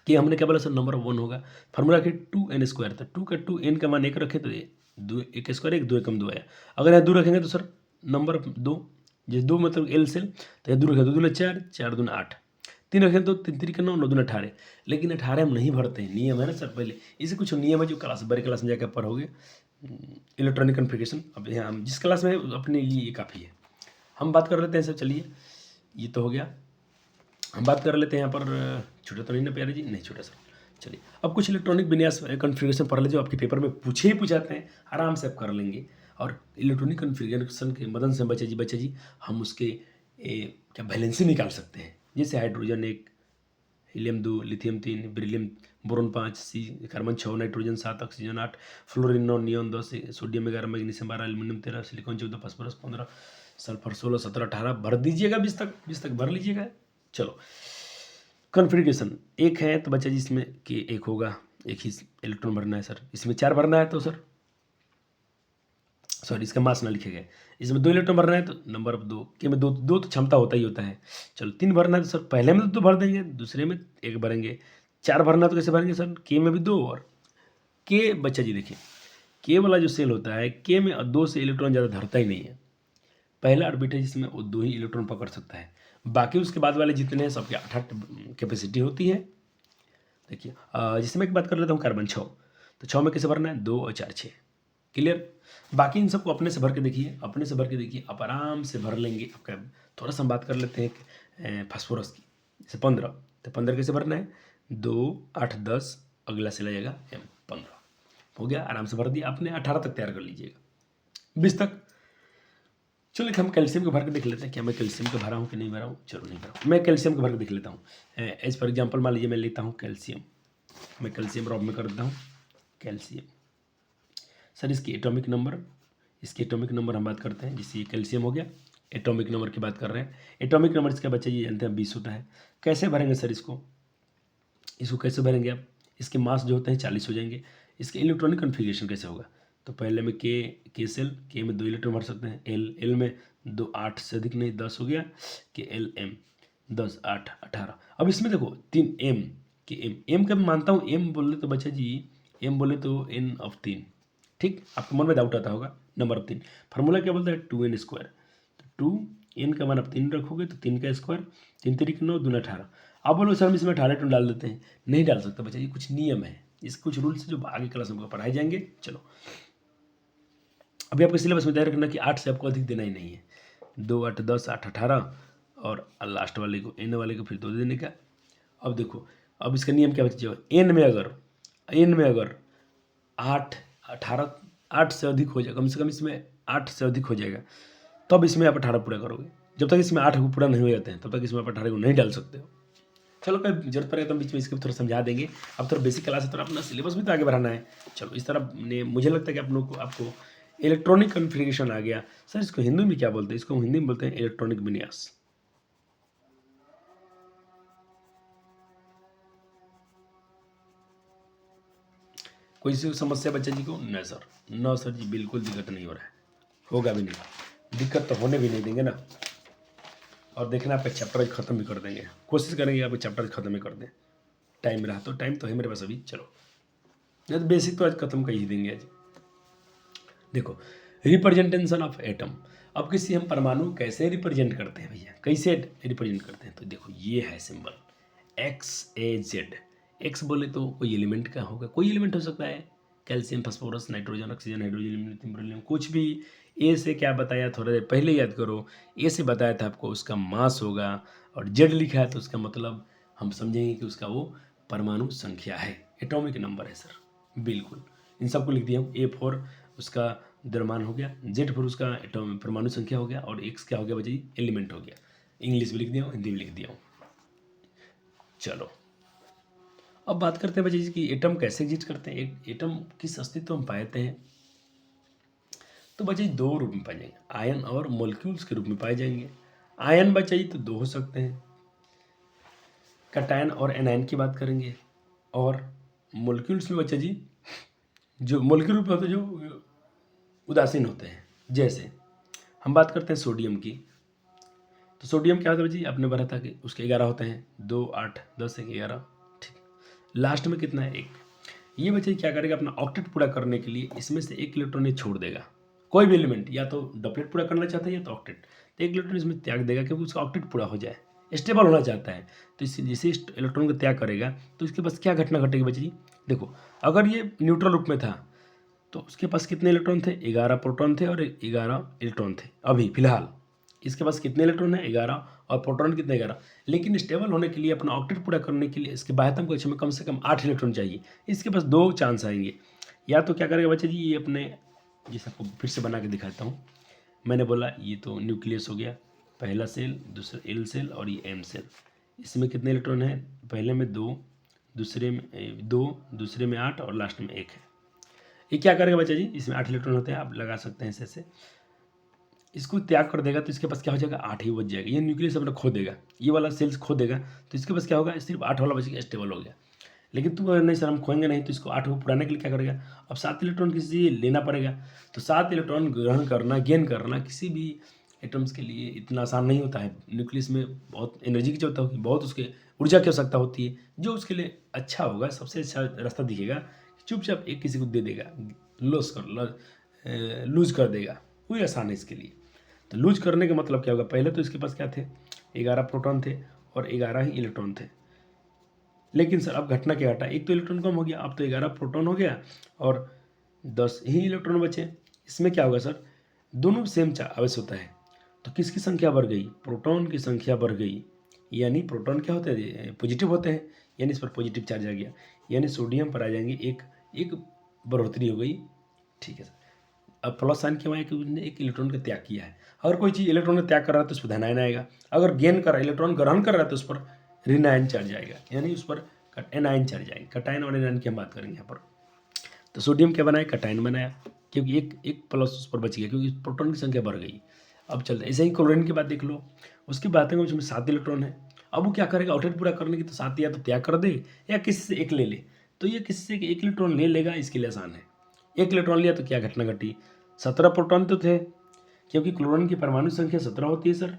कि हमने क्या बोला सर, नंबर 1 होगा, फार्मूला के 2n², तो 2 का 2n का मान 1 रखे तो ये 2 1 स्क्वायर 1 2 एकम 2 आया। अगर यहाँ 2 रखेंगे तो सर नंबर 2, जैसे 2 मतलब एल सेल, तो यहाँ 2 रखें, 2 दूना 4 4 दूना 8, 3 रखें तो 3 3 का 9 9 दूना 18। लेकिन 18 हम नहीं भरते हैं, नियम है ना सर, पहले इसे कुछ नियम है जो बड़े क्लास में जाकर पढ़ोगे, इलेक्ट्रॉनिक कन्फिगरेशन। अब यहाँ हम जिस क्लास में है अपने लिए ये काफ़ी है, हम बात कर लेते हैं सर। चलिए ये तो हो गया, हम बात कर लेते हैं यहाँ पर, छूटा तो नहीं ना प्यारे जी, नहीं छूटा सर। चलिए अब कुछ इलेक्ट्रॉनिक विन्यास कॉन्फ़िगरेशन पढ़ ले, जो आपके पेपर में पूछे ही पूछाते हैं, आराम से आप कर लेंगे। और इलेक्ट्रॉनिक कॉन्फ़िगरेशन के मदद से बच्चे जी हम उसके क्या बैलेंसी निकाल सकते हैं, जैसे hydrogen 1, helium 2, lithium 3, beryllium, boron 5, C carbon 6, nitrogen 7, oxygen 8, fluorine 9, neon 10, sodium 11, magnesium 12, aluminium 13, silicon 14, phosphorus 15, sulphur 16, 17, 18 भर दीजिएगा, 20 तक भर लीजिएगा। चलो कॉन्फ़िगरेशन एक है तो बच्चा जी इसमें कि एक होगा, एक ही इलेक्ट्रॉन भरना है सर, इसमें 4 भरना है तो सर, सॉरी इसका मास ना लिखे गए, इसमें 2 इलेक्ट्रॉन भरना है तो नंबर ऑफ 2 के में 2 2 तो क्षमता होता ही होता है। चलो 3 भरना है तो सर पहले में तो 2 भर देंगे, दूसरे में 1 भरेंगे। 4 भरना तो कैसे भरेंगे सर, के में भी 2, और के बच्चा जी देखिए, के वाला जो सेल होता है, के में 2 से इलेक्ट्रॉन ज़्यादा धरता ही नहीं है। पहला ऑर्बिट है जिसमें वो 2 ही इलेक्ट्रॉन पकड़ सकता है, बाकी उसके बाद वाले जितने हैं सबके 8 कैपेसिटी होती है। देखिए जिसमें एक बात कर लेता हूँ, कार्बन 6, तो 6 में कैसे भरना है, 2 और 4 6, क्लियर। बाकी इन सबको अपने से भर के देखिए, अपने से भर के देखिए, आप आराम से भर लेंगे। आपका थोड़ा सा हम बात कर लेते हैं फास्फोरस की, जैसे 15, तो 15 कैसे भरना है, 2 8 10, अगला से लगेगा m 15, हो गया, आराम से भर दिया आपने। 18 तक तैयार कर लीजिएगा, 20 तक। चलो हम कैल्शियम को भर के देख लेते हैं, क्या मैं कैल्शियम को भरा हूँ कि नहीं भरा हूँ। चलो नहीं भरा, मैं कैल्शियम को भर के देख लेता हूँ। एज फॉर एग्जाम्पल मान लीजिए मैं लेता हूँ कैल्शियम, मैं कैल्शियम रॉब में कर देता हूँ कैल्शियम। सर इसकी एटॉमिक नंबर हम बात करते हैं, जिससे ये कैल्शियम हो गया, एटॉमिक नंबर की बात कर रहे हैं। एटॉमिक नंबर इसका बच्चे ये जानते हैं 20 होता है। कैसे भरेंगे सर इसको कैसे भरेंगे आप, इसके मास जो होते हैं 40 हो जाएंगे। इसके इलेक्ट्रॉनिक कन्फिगरेशन कैसे होगा, तो पहले में के सेल, के में 2 इलेक्ट्रॉन भर सकते हैं, एल में 2 8 से अधिक नहीं 10 हो गया, के एल एम 10 8 18। अब इसमें देखो 3 एम के एम का मानता हूँ, एम बोले तो बच्चा जी, एम बोले तो n ऑफ 3, ठीक, आपके मन में डाउट आता होगा, नंबर ऑफ 3 फार्मूला क्या बोलता है, 2n², तो 2n का मान आप 3 रखोगे तो 3 का स्क्वायर, 3 3 9 2 18। आप बोलो सर हम इसमें 18 डाल देते हैं, नहीं डाल सकते बच्चा, ये कुछ नियम है, इस कुछ रूल्स जो आगे क्लास में पढ़ाए जाएंगे। चलो अभी आपके सिलेबस में ध्यान रखना कि 8 से आपको अधिक देना ही नहीं है, 2 8 10 8 18, और लास्ट वाले को एन वाले को फिर 2 देने का। अब देखो, अब इसका नियम क्या बच्चे, एन में अगर 8 18 8 से अधिक हो जाएगा, कम से कम इसमें 8 से अधिक हो जाएगा, तब इसमें आप 18 पूरा करोगे। जब तक इसमें 8 को पूरा नहीं हो जाते हैं तब तक इसमें आप 18 को नहीं डाल सकते हो। चलो कभी जरूरत पड़ेगा तो बीच में इसके थोड़ा समझा देंगे। अब थोड़ा बेसिक क्लास है, थोड़ा अपना सिलेबस भी तो आगे बढ़ाना है। चलो इस तरह ने मुझे लगता है कि आप लोग को आपको इलेक्ट्रॉनिक कॉन्फ़िगरेशन आ गया। सर इसको हिंदी में क्या बोलते हैं, इसको हिंदी में बोलते हैं इलेक्ट्रॉनिक विन्यास। कोई सी समस्या बच्चा जी को, न सर, न सर जी बिल्कुल दिक्कत नहीं हो रहा है, होगा भी नहीं, दिक्कत तो होने भी नहीं देंगे ना। और देखना आपका चैप्टर ख़त्म भी कर देंगे, कोशिश करेंगे आपको चैप्टर ख़त्म ही कर दें, टाइम रहा तो। टाइम तो है मेरे पास अभी, चलो नहीं तो बेसिक तो आज ख़त्म कर ही देंगे आज। देखो रिप्रेजेंटेशन ऑफ एटम, अब किसी हम परमाणु कैसे रिप्रेजेंट करते हैं भैया, कैसे रिप्रेजेंट करते हैं, तो देखो ये है सिंबल XAZ। एक्स बोले तो कोई एलिमेंट का होगा, कोई एलिमेंट हो सकता है, calcium, phosphorus, nitrogen, oxygen, hydrogen, lithium, beryllium, कुछ भी। ए से क्या बताया, थोड़ा देर पहले याद करो, ए से बताया था आपको उसका मास होगा, और जेड लिखा है तो उसका मतलब हम समझेंगे कि उसका वो परमाणु संख्या है, एटॉमिक नंबर है सर, बिल्कुल। इन सबको लिख दिया हूँ। A4 उसका द्रव्यमान हो गया, Z4 उसका परमाणु संख्या हो गया, और X क्या हो गया बच्चे, एलिमेंट हो गया। इंग्लिश भी लिख दिया हूँ, हिंदी भी लिख दिया हूँ। चलो अब बात करते हैं बच्चे जी कि एटम कैसे एग्जिस्ट करते हैं, एक एटम किस अस्तित्व में पाए जाते हैं। तो बच्चे दो रूप में पाए जाएंगे, आयन और मोलिक्यूल्स के रूप में पाए जाएंगे। आयन बच्चे जी तो दो हो सकते हैं, कैटायन और एनायन की बात करेंगे। और मोलिक्यूल्स में बच्चे जी जो मोलिक्यूल रूप में होते हैं, जो उदासीन होते हैं। जैसे हम बात करते हैं सोडियम की, तो सोडियम क्या होता है बच्चे, आपने बताया था कि उसके 11 होते हैं, 2, 8, 10, 11, ठीक। लास्ट में कितना है, 1। ये बच्चे क्या करेगा, अपना ऑक्टेट पूरा करने के लिए इसमें से 1 इलेक्ट्रॉन ये छोड़ देगा। कोई भी एलिमेंट या तो डबलेट पूरा करना चाहता है या तो ऑक्टेट, तो 1 इलेक्ट्रॉन इसमें त्याग देगा क्योंकि उसका ऑक्टेट पूरा हो जाए, स्टेबल होना चाहता है। तो इस जैसे इलेक्ट्रॉन को त्याग करेगा तो इसके पास क्या घटना घटेगी बच्चे जी, देखो अगर ये न्यूट्रल रूप में था तो उसके पास कितने इलेक्ट्रॉन थे, 11 प्रोटॉन थे और 11 इलेक्ट्रॉन थे। अभी फिलहाल इसके पास कितने इलेक्ट्रॉन है, 11, और प्रोटॉन कितने, 11। लेकिन स्टेबल होने के लिए, अपना ऑक्टेट पूरा करने के लिए इसके बाह्यतम कक्षा में कम से कम 8 इलेक्ट्रॉन चाहिए। इसके पास 2 चांस आएंगे, या तो क्या करेगा बच्चे जी, ये अपने, जैसे आपको फिर से बना के दिखाता हूँ। मैंने बोला ये तो न्यूक्लियस हो गया, पहला सेल, दूसरा एल सेल और ये एम सेल। इसमें कितने इलेक्ट्रॉन है, पहले में 2, दूसरे में 2, दूसरे में 8 और लास्ट में 1 है। ये क्या करेगा बच्चा जी, इसमें 8 इलेक्ट्रॉन होते हैं, आप लगा सकते हैं ऐसे। इसको त्याग कर देगा तो इसके पास क्या हो जाएगा, 8 ही बच जाएगा। ये न्यूक्लियस अपना खो देगा, ये वाला सेल्स खो देगा, तो इसके पास क्या होगा, सिर्फ 8 वाला बचेगा, स्टेबल हो गया। लेकिन तुम अगर नहीं सर हम खोएंगे नहीं, तो इसको 8 को पुराने के लिए क्या करेगा, अब 7 इलेक्ट्रॉन किसी से लेना पड़ेगा। तो 7 इलेक्ट्रॉन ग्रहण करना, गेन करना किसी भी एटम्स के लिए इतना आसान नहीं होता है। न्यूक्लियस में बहुत एनर्जी की जरूरत होगी, बहुत उसके ऊर्जा की आवश्यकता होती है। जो उसके लिए अच्छा होगा, सबसे अच्छा रास्ता दिखेगा, चुपचाप एक किसी को दे देगा, लूज कर देगा, वही आसान है इसके लिए। तो लूज करने का मतलब क्या होगा, पहले तो इसके पास क्या थे, 11 प्रोटॉन थे और 11 ही इलेक्ट्रॉन थे। लेकिन सर अब घटना क्या घटा, एक तो इलेक्ट्रॉन कम हो गया, अब तो 11 प्रोटॉन हो गया और 10 ही इलेक्ट्रॉन बचे। इसमें क्या होगा सर, दोनों सेम आवश्यक होता है, तो किसकी संख्या बढ़ गई, प्रोटॉन की संख्या बढ़ गई। यानी प्रोटॉन क्या होते हैं, पॉजिटिव होते हैं, यानी इस पर पॉजिटिव चार्ज आ गया, यानी सोडियम पर आ जाएंगे एक बढ़ोतरी हो गई, ठीक है सर। अब प्लस साइन क्यों आया, क्योंकि उसने 1 इलेक्ट्रॉन का त्याग किया है। अगर कोई चीज़ इलेक्ट्रॉन का त्याग कर रहा है तो उस पर धनायन आएगा, अगर गेन कर रहा है, इलेक्ट्रॉन ग्रहण कर रहा है तो उस पर ऋणायन चार्ज आएगा, यानी उस पर एनायन चार्ज आएंगे। कटायन और एनायन की हम बात करेंगे यहाँ पर। तो सोडियम क्या बनाया, कटायन बनाया, क्योंकि एक प्लस उस पर बच गया, क्योंकि प्रोटॉन की संख्या बढ़ गई। अब चलते ऐसे ही क्लोरीन की बात देख लो, उसकी बात है उसमें 7 इलेक्ट्रॉन है। अब वो क्या करेगा, ऑक्टेट पूरा करने की तो 7 या तो त्याग कर दे या किसी से 1 ले ले। तो ये किसी से 1 इलेक्ट्रॉन ले लेगा, इसके लिए आसान है। 1 इलेक्ट्रॉन लिया तो क्या घटना घटी, 17 प्रोटॉन तो थे, क्योंकि क्लोरीन की परमाणु संख्या 17 होती है सर।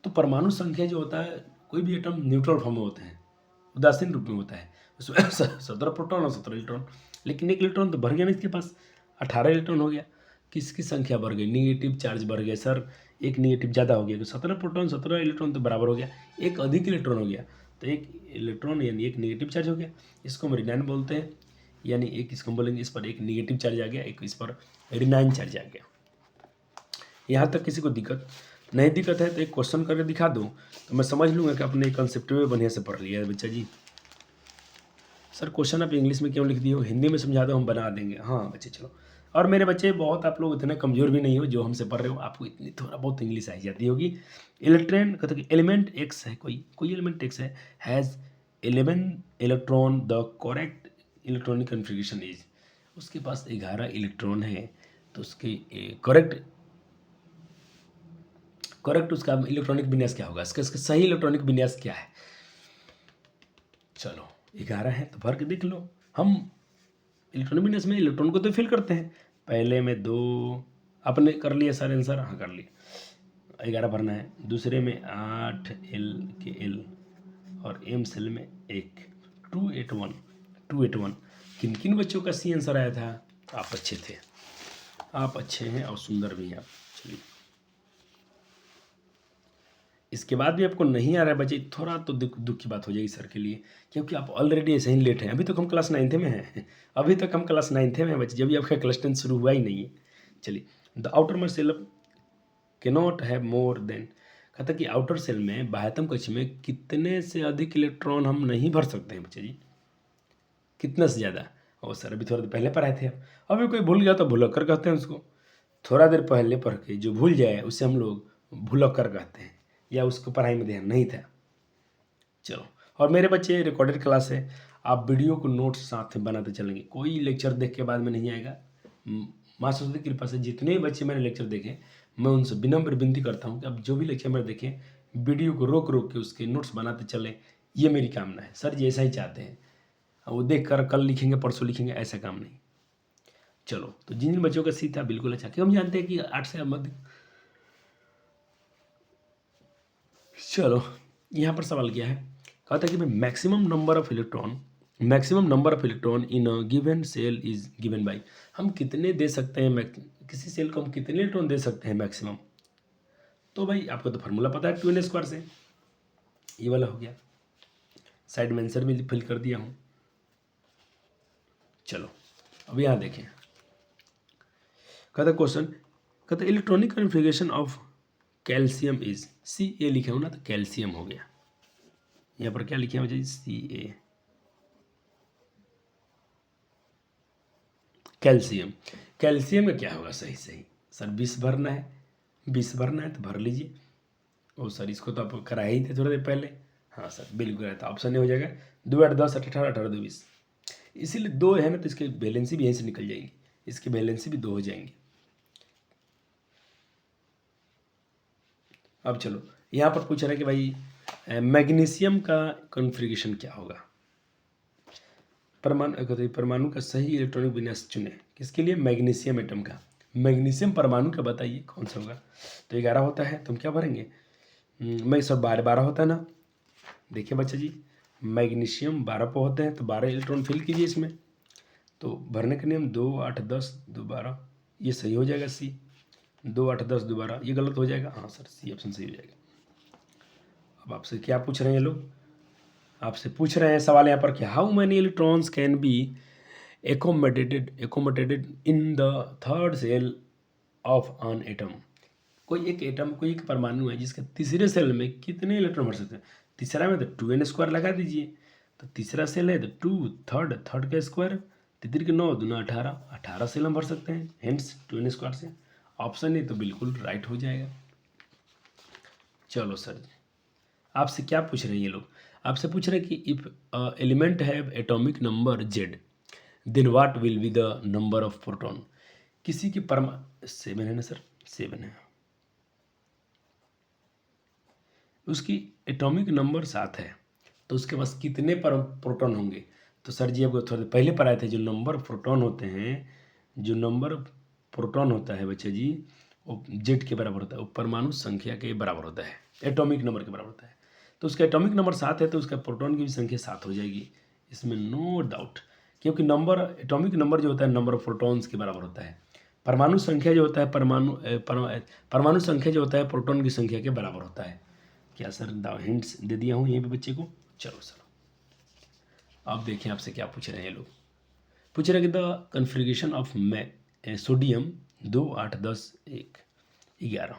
तो परमाणु संख्या जो होता है, कोई भी एटम न्यूट्रल फॉर्म में होते हैं, उदासीन रूप में होता है, उसमें 17 प्रोटॉन और 17 इलेक्ट्रॉन। लेकिन 1 इलेक्ट्रॉन तो भर गया ना, इसके पास 18 इलेक्ट्रॉन हो गया। किसकी संख्या बढ़ गई, निगेटिव चार्ज बढ़ गया सर, एक निगेटिव ज़्यादा हो गया, तो 17 प्रोटॉन 17 इलेक्ट्रॉन तो बराबर हो गया, एक अधिक इलेक्ट्रॉन हो गया, तो 1 इलेक्ट्रॉन यानी 1 निगेटिव चार्ज हो गया। इसको हम ऋणायन बोलते हैं, यानी एक इसको हम बोलेंगे, इस पर 1 निगेटिव चार्ज आ गया, एक इस पर ऋणायन चार्ज आ गया। यहाँ तक किसी को दिक्कत नहीं, दिक्कत है तो एक क्वेश्चन करके दिखा दूँ तो मैं समझ लूँगा कि आपने कंसेप्ट में बढ़िया से पढ़ लिया है बच्चा जी। सर क्वेश्चन आप इंग्लिश में क्यों लिख दिए हो, हिंदी में समझा दो, हम बना देंगे। हाँ बच्चे चलो, और मेरे बच्चे बहुत आप लोग इतने कमज़ोर भी नहीं हो जो हमसे पढ़ रहे हो, आपको इतनी थोड़ा बहुत इंग्लिश आ जाती होगी। इलेक्ट्रॉन कहते कि एलिमेंट एक्स है, कोई एलिमेंट एक्स है, has 11 electron, the correct electronic configuration is, उसके पास 11 इलेक्ट्रॉन है, तो उसके करेक्ट उसका इलेक्ट्रॉनिक विन्यास क्या होगा, इसका सही इलेक्ट्रॉनिक विन्यास क्या है। चलो 11 है तो भर के देख लो। हम इलेक्ट्रॉनिक विन्यास में इलेक्ट्रॉन को तो फिल करते हैं, पहले में 2 आपने कर लिया सर आंसर, हाँ कर लिया, 11 भरना है। दूसरे में 8 एल के एल और एम सेल में 1, 281। किन किन बच्चों का सी आंसर आया था, आप अच्छे थे, आप अच्छे हैं और सुंदर भी हैं आप। चलिए इसके बाद भी आपको नहीं आ रहा है बच्चे, थोड़ा तो दुख की बात हो जाएगी सर के लिए, क्योंकि आप ऑलरेडी ऐसे ही लेट हैं। अभी तक हम क्लास 9th में हैं, अभी तक हम क्लास 9th में हैं बच्चे, जब भी आपका क्लास 10 शुरू हुआ ही नहीं है। चलिए, the outermost cell cannot have more than, कहता कि आउटर सेल में, बाह्यतम कक्ष में कितने से अधिक इलेक्ट्रॉन हम नहीं भर सकते हैं बच्चे जी, कितने से ज़्यादा। और सर अभी थोड़ा देर पहले पढ़ाए थे, अभी कोई भूल गया तो भुलक्कर कहते हैं उसको। थोड़ा देर पहले पढ़ के जो भूल जाए उसे हम लोग भुलक्कर कहते हैं, या उसको पढ़ाई में ध्यान नहीं था। चलो, और मेरे बच्चे रिकॉर्डेड क्लास है, आप वीडियो को नोट्स साथ में बनाते चलेंगे, कोई लेक्चर देख के बाद में नहीं आएगा। माँ सरस्वती की कृपा से जितने भी बच्चे मैंने लेक्चर देखे, मैं उनसे विनम्र विनती करता हूँ कि आप जो भी लेक्चर मेरे देखें, वीडियो को रोक रोक के उसके नोट्स बनाते चलें, ये मेरी कामना है। सर जी ऐसा ही चाहते हैं, वो देख कर कल लिखेंगे परसों लिखेंगे, ऐसा काम नहीं। चलो, तो जिन बच्चों का सी था बिल्कुल अच्छा, क्यों हम जानते हैं कि 8 से मध्य। चलो, यहाँ पर सवाल क्या है, कहता है कि maximum number of electron in a given cell is given by, हम कितने दे सकते हैं, किसी सेल को हम कितने इलेक्ट्रॉन दे सकते हैं मैक्सिमम। तो भाई आपको तो फार्मूला पता है 2n² से, ये वाला हो गया, साइड में आंसर भी फिल कर दिया हूँ। चलो, अब यहाँ देखें, कहता क्वेश्चन, कहता electronic configuration of calcium is, C A लिखे हो ना, तो कैल्शियम हो गया। यहाँ पर क्या लिखे हैं मुझे, सी ए, कैल्शियम। कैल्शियम का क्या होगा, सही सर 20 भरना है, 20 भरना है तो भर लीजिए। ओ सर इसको तो आप कराए ही थे थोड़ी देर पहले। हाँ सर बिल्कुल है, तो ऑप्शन नहीं हो जाएगा, 2 8 10 18 18 2 20, इसीलिए 2 है ना, तो इसकी वैलेंसी भी यहीं से निकल जाएगी, इसकी वैलेंसी भी 2 हो जाएंगी। अब चलो, यहाँ पर पूछ रहा है कि भाई मैग्नीशियम का कॉन्फ़िगरेशन क्या होगा। परमाणु का सही इलेक्ट्रॉनिक विन्यास चुने, किसके लिए, मैग्नीशियम एटम का। मैग्नीशियम परमाणु का बताइए कौन सा होगा। तो 11 होता है, तुम क्या भरेंगे, मैं सब 12 होता है ना। देखिए बच्चा जी, मैग्नीशियम 12 पे होते हैं, तो 12 इलेक्ट्रॉन फिल कीजिए इसमें। तो भरने के नियम 2 8 10 2 12, ये सही हो जाएगा सी। 2 8 10 2 12, ये गलत हो जाएगा, हाँ सर सी ऑप्शन सही हो जाएगा। अब आपसे क्या पूछ रहे हैं ये लोग, आपसे पूछ रहे हैं सवाल यहाँ पर कि how many electrons can be accommodated in the third cell of an atom. कोई एक एटम, कोई एक परमाणु है जिसके तीसरे सेल में कितने इलेक्ट्रॉन भर सकते हैं। तीसरा में तो 2n² लगा दीजिए, तो तीसरा सेल है तो 2, थर्ड का स्क्वायर, तीसरी के 9 दूना 18 सेल हम भर सकते हैं, हेंस 2n² से। ऑप्शन नहीं तो बिल्कुल राइट हो जाएगा। चलो सर, आपसे क्या पूछ रहे हैं ये लोग, आपसे पूछ रहे हैं कि if element have atomic number z, then what will be the number of proton. किसी की 7 है ना सर, 7 है, उसकी एटॉमिक नंबर 7 है, तो उसके पास कितने प्रोटॉन होंगे। तो सर जी आपको थोड़े पहले पढ़ाए थे, जो नंबर प्रोटॉन होते हैं, जो नंबर प्रोटॉन होता है बच्चे जी, वो जेड के बराबर होता है, वो परमाणु संख्या के बराबर होता है, एटॉमिक नंबर के बराबर होता है। तो उसका एटॉमिक नंबर 7 है, तो उसका प्रोटॉन की भी संख्या 7 हो जाएगी, इसमें नो डाउट। क्योंकि नंबर, एटॉमिक नंबर जो होता है नंबर ऑफ प्रोटॉन्स के बराबर होता है, परमाणु संख्या जो होता है परमाणु संख्या जो होता है प्रोटॉन की संख्या के बराबर होता है। क्या सर हिंट्स दे दिया हूँ यहीं पे बच्चे को। चलो सर, अब देखें आपसे क्या पूछ रहे हैं ये लोग, पूछ रहे हैं कि द कॉन्फ़िगरेशन ऑफ सोडियम 2 8 10 1 11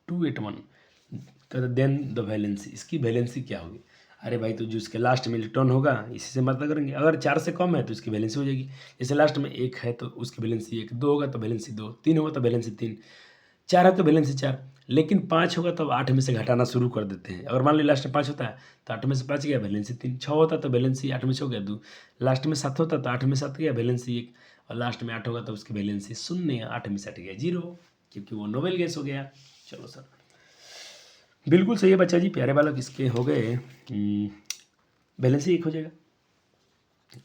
2 8 1, कहते देन द वैलेंसी, इसकी वैलेंसी क्या होगी। अरे भाई, तो जो इसके लास्ट में इलेक्ट्रॉन होगा इसी से मतलब करेंगे, अगर 4 से कम है तो इसकी वैलेंसी हो जाएगी। जैसे लास्ट में 1 है तो उसकी वैलेंसी 1, 2 होगा तो वैलेंसी 2, 3 होगा तो वैलेंसी 3, 4 है तो वैलेंसी 4, लेकिन 5 होगा तो 8 में से घटाना शुरू कर देते हैं। अगर मान ली लास्ट में 5 होता है तो 8 में से 5 गया, वैलेंसी 3, 6 होता तो वैलेंसी 8 में से हो गया 2, लास्ट में 7 होता तो 8 में 7 गया, वैलेंसी 1, और लास्ट में 8 होगा तो उसकी वैलेंसी 0, 8 में से 8 गया 0, क्योंकि वो नोबेल गैस हो गया। चलो सर, बिल्कुल सही है बच्चा जी, प्यारे बालक, इसके हो गए, वैलेंसी 1 हो जाएगा।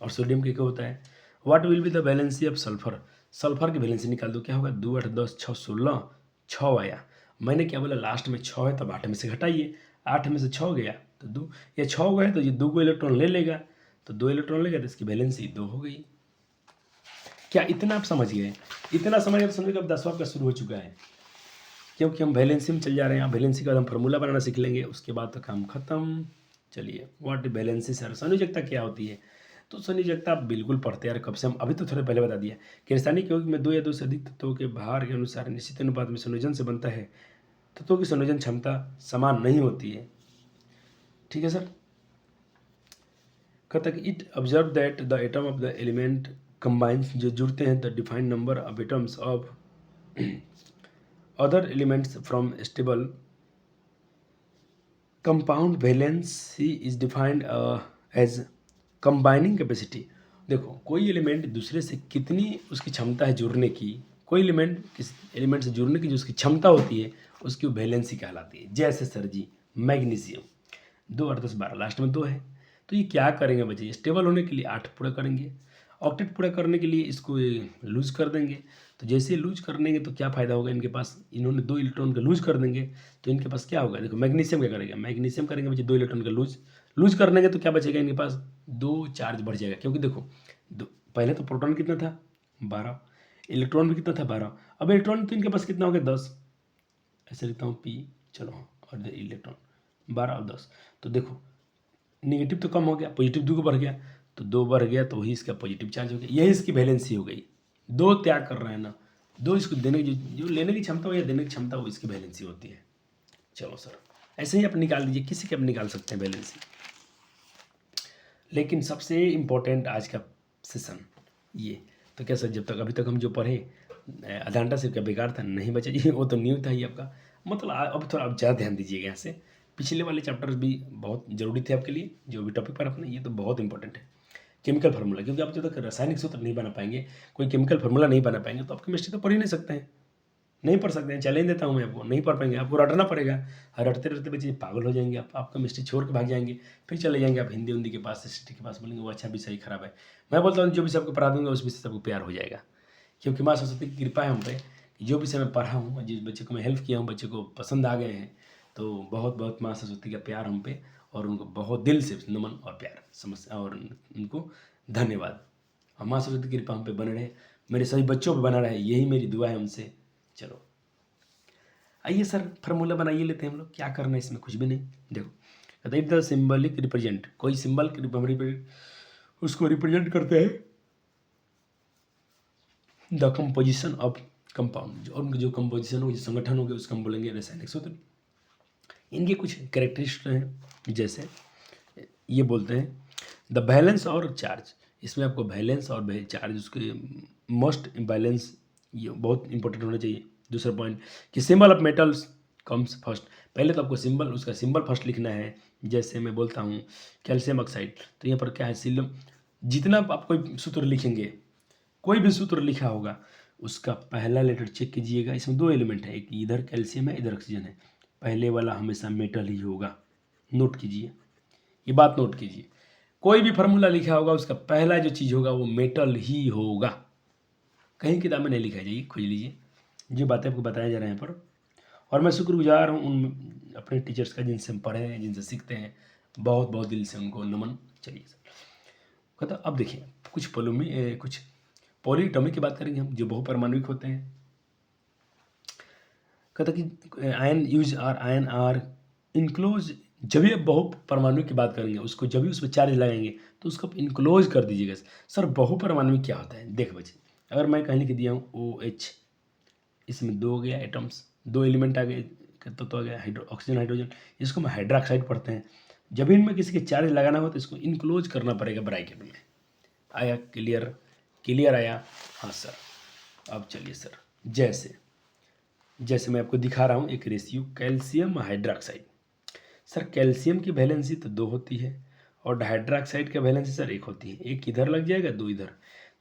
और सोडियम के क्या होता है, what will be the valency of sulphur, sulphur की वैलेंसी निकाल दो, क्या होगा, 2 8 10 6 16, 6 आया। मैंने क्या बोला, लास्ट में 6 है तब 8 में से घटाइए, 8 में से 6 गया तो 2, ये 6 गए तो ये 2 को इलेक्ट्रॉन ले लेगा, तो 2 इलेक्ट्रॉन लेगा तो इसकी वैलेंसी 2 हो गई। क्या इतना आप समझ गए, इतना समझ गए तो समझिए अब 10वां का शुरू हो चुका है। क्योंकि हम वैलेंसी में चल जा रहे हैं। वैलेंसी के बाद हम फार्मूला बनाना सीख लेंगे, उसके बाद तो काम खत्म। चलिए, व्हाट वैलेंसी सर, संयोजकता क्या होती है? तो संयोजकता आप बिल्कुल पढ़ते यार कब से, हम अभी तो थोड़े पहले बता दिया कि रासायनिक यौगिक में दो या दो से अधिक तत्वों के भार के अनुसार निश्चित अनुपात में संयोजन से बनता है। तत्वों की संयोजन क्षमता समान नहीं होती है। ठीक है सर। कहता है कि it observe that the atom of the element combines, जो जुड़ते हैं, the defined number of atoms of other elements from stable compound. Valency is defined as combining capacity. देखो, कोई एलिमेंट दूसरे से कितनी उसकी क्षमता है जुड़ने की, कोई एलिमेंट किस एलिमेंट से जुड़ने की जो उसकी क्षमता होती है, उसकी वैलेंसी कहलाती है। जैसे सर जी मैग्नीशियम 2 8 10 12, लास्ट में 2 है, तो ये क्या करेंगे बच्चे, स्टेबल होने के लिए 8 पूरा करेंगे, ऑक्टेट पूरा करने के लिए इसको लूज कर देंगे। तो जैसे लूज कर देंगे तो क्या फ़ायदा होगा इनके पास, इन्होंने 2 इलेक्ट्रॉन का लूज कर देंगे तो इनके पास क्या होगा, देखो मैग्नीशियम क्या करेगा, मैग्नीशियम करेंगे बच्चे 2 इलेक्ट्रॉन का लूज कर देंगे तो क्या बचेगा इनके पास, 2 चार्ज बढ़ जाएगा। क्योंकि देखो पहले तो प्रोटॉन कितना था 12, इलेक्ट्रॉन भी कितना था 12, अब इलेक्ट्रॉन तो इनके पास कितना हो गया 10, ऐसे लिखता हूँ पी, चलो, और इलेक्ट्रॉन 12 और 10, तो देखो निगेटिव तो कम हो गया, पॉजिटिव 2 को बढ़ गया, तो 2 बढ़ गया तो वही इसका पॉजिटिव चार्ज हो गया, यही इसकी वैलेंसी हो गई। 2 त्याग कर रहे हैं ना, 2 इसको देने की जो लेने की क्षमता हो या देने की क्षमता हो, इसकी वैलेंसी होती है। चलो सर, ऐसे ही आप निकाल दीजिए, किसी के आप निकाल सकते हैं वैलेंसी। लेकिन सबसे इम्पोर्टेंट आज का सेशन ये, तो क्या सर जब तक अभी तक हम जो पढ़े आधा घंटा से क्या बेकार था, नहीं बच्चे जी, वो तो न्यू था ही आपका, मतलब अब थोड़ा आप ज़्यादा ध्यान दीजिएगा यहाँ से। पिछले वाले चैप्टर्स भी बहुत ज़रूरी थे आपके लिए, जो भी टॉपिक पर अपने, ये तो बहुत इंपॉर्टेंट है। केमिकल फार्मूला, क्योंकि आप जब तक रासायनिक सूत्र नहीं बना पाएंगे, कोई केमिकल फार्मूला नहीं बना पाएंगे, तो आप केमिस्ट्री तो पढ़ ही नहीं सकते हैं, नहीं पढ़ सकते हैं। चैलेंज देता हूँ मैं आपको, नहीं पढ़ पाएंगे, आपको रटना पड़ेगा। रटते रटते बच्चे पागल हो जाएंगे, आप केमिस्ट्री छोड़ के भाग जाएंगे, फिर चले जाएंगे आप हिंदी उन्दी के पास, हिस्ट्री के पास, बोलेंगे वो अच्छा विषय खराब है। मैं बोलता हूँ जो विषय आपको पढ़ा दूंगा उस विषय से आपको प्यार हो जाएगा, क्योंकि माँ सरस्वती की कृपा है हम पे, जो विषय मैं पढ़ा हूँ, जिस बच्चे को मैं हेल्प किया हूँ, बच्चे को पसंद आ गए हैं, तो बहुत बहुत माँ सरस्वती का प्यार हम पे, और उनको बहुत दिल से नमन और प्यार समझ, और उनको धन्यवाद। और माँ सरस्वती की कृपा हम पे बने रहे, मेरे सभी बच्चों पे बना रहे, यही मेरी दुआ है उनसे। चलो आइए सर, फार्मूला बनाइए लेते हैं हम लोग, क्या करना है इसमें, कुछ भी नहीं। देखो कहते हैं द सिंबलिक रिप्रेजेंट, कोई सिंबल उसको रिप्रेजेंट करते हैं द कंपोजिशन ऑफ कंपाउंड, और उनकी जो कंपोजिशन होगी, जो संगठन होगी, उसको हम बोलेंगे रासायनिक सूत्र। इनके कुछ कैरेक्टरिस्टिक हैं, जैसे ये बोलते हैं द बैलेंस और चार्ज, इसमें आपको बैलेंस और चार्ज, उसके मोस्ट बैलेंस, ये बहुत इंपॉर्टेंट होना चाहिए। दूसरा पॉइंट कि symbol of metals comes first, पहले तो आपको सिंबल, उसका सिंबल फर्स्ट लिखना है। जैसे मैं बोलता हूँ कैल्शियम ऑक्साइड, तो यहाँ पर क्या है, सिलम, जितना आप कोई सूत्र लिखेंगे, कोई भी सूत्र लिखा होगा, उसका पहला लेटर चेक कीजिएगा। इसमें 2 एलिमेंट है, एक इधर कैल्शियम है, इधर ऑक्सीजन है, पहले वाला हमेशा मेटल ही होगा। नोट कीजिए, ये बात नोट कीजिए, कोई भी फार्मूला लिखा होगा, उसका पहला जो चीज़ होगा वो मेटल ही होगा। कहीं किताब में नहीं लिखा है, जाइए खोज लीजिए, जो बातें आपको बताया जा रहे हैं पर। और मैं शुक्रगुजार हूँ उन अपने टीचर्स का जिनसे हम पढ़े हैं, जिनसे सीखते हैं, बहुत बहुत दिल से उनको नमन। चलिए सर, कहता अब देखिए कुछ पॉलीएटॉमिक की बात करेंगे हम, जो बहुपरमाणुक होते हैं। कहता कि ion use are ion are enclose, जब भी आप बहुपरमाणु की बात करेंगे, उसको जब भी उसमें चार्ज लगाएंगे तो उसको आप इनक्लोज कर दीजिएगा। सर बहुपरमाणु क्या होता है, देख बच्चे, अगर मैं कहीं लिख दिया हूँ OH, इसमें 2 हो गया एटम्स, 2 एलिमेंट आ गए, तो आ गया ऑक्सीजन हाइड्रोजन, इसको हम हाइड्रोक्साइड पढ़ते हैं। जब इनमें किसी के चार्ज लगाना हो तो इसको इनक्लोज करना पड़ेगा ब्रैकेट में। आया क्लियर आया? हाँ सर। अब चलिए सर, जैसे मैं आपको दिखा रहा हूँ एक ratio, calcium hydroxide. Sir calcium की वैलेंसी तो 2 होती है, और हाइड्रोक्साइड की वैलेंसी सर 1 होती है, एक इधर लग जाएगा 2 इधर।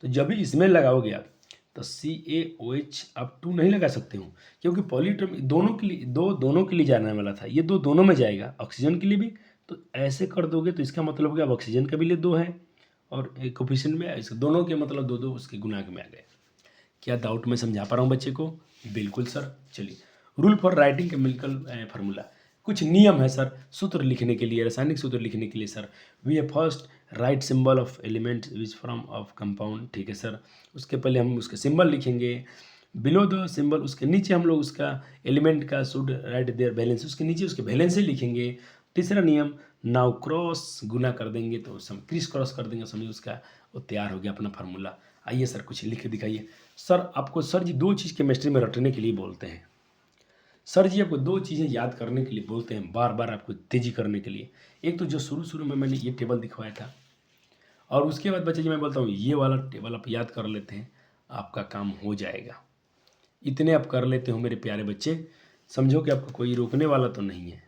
तो जब भी इसमें लगाओगे आप तो CaOH आप 2 नहीं लगा सकते हो, क्योंकि पॉलीएटॉमिक दोनों के लिए, दोनों के लिए जाने वाला था, ये 2 दोनों में जाएगा, ऑक्सीजन के लिए भी। तो ऐसे कर दोगे तो इसका मतलब कि अब ऑक्सीजन के भी लिए 2 है, और एक कोफिशिएंट में इसके दोनों के मतलब 2 उसके गुणांक में आ गए। क्या डाउट मैं समझा पा रहा हूँ बच्चे को? बिल्कुल सर। चलिए, rule for writing chemical formula, कुछ नियम है सर सूत्र लिखने के लिए, रासायनिक सूत्र लिखने के लिए। Sir V A first right symbol of element which from of compound, ठीक है सर। उसके पहले हम उसके सिंबल लिखेंगे, बिलो द सिंबल उसके नीचे हम लोग उसका एलिमेंट का शुड राइट देयर बैलेंस, उसके नीचे उसके बैलेंस ही लिखेंगे। तीसरा नियम, नाउ क्रॉस, गुना कर देंगे तो क्रिस क्रॉस कर देंगे, समझिए उसका वो तैयार हो गया अपना फार्मूला। आइए सर कुछ लिख के दिखाइए। सर आपको सर जी 2 चीज़ केमिस्ट्री में रटने के लिए बोलते हैं। सर जी आपको 2 चीज़ें याद करने के लिए बोलते हैं, बार बार आपको तेजी करने के लिए। एक तो जो शुरू शुरू में मैंने ये टेबल दिखवाया था, और उसके बाद बच्चे जी मैं बोलता हूँ ये वाला टेबल आप याद कर लेते हैं, आपका काम हो जाएगा। इतने आप कर लेते हो मेरे प्यारे बच्चे, समझो कि आपको कोई रोकने वाला तो नहीं है।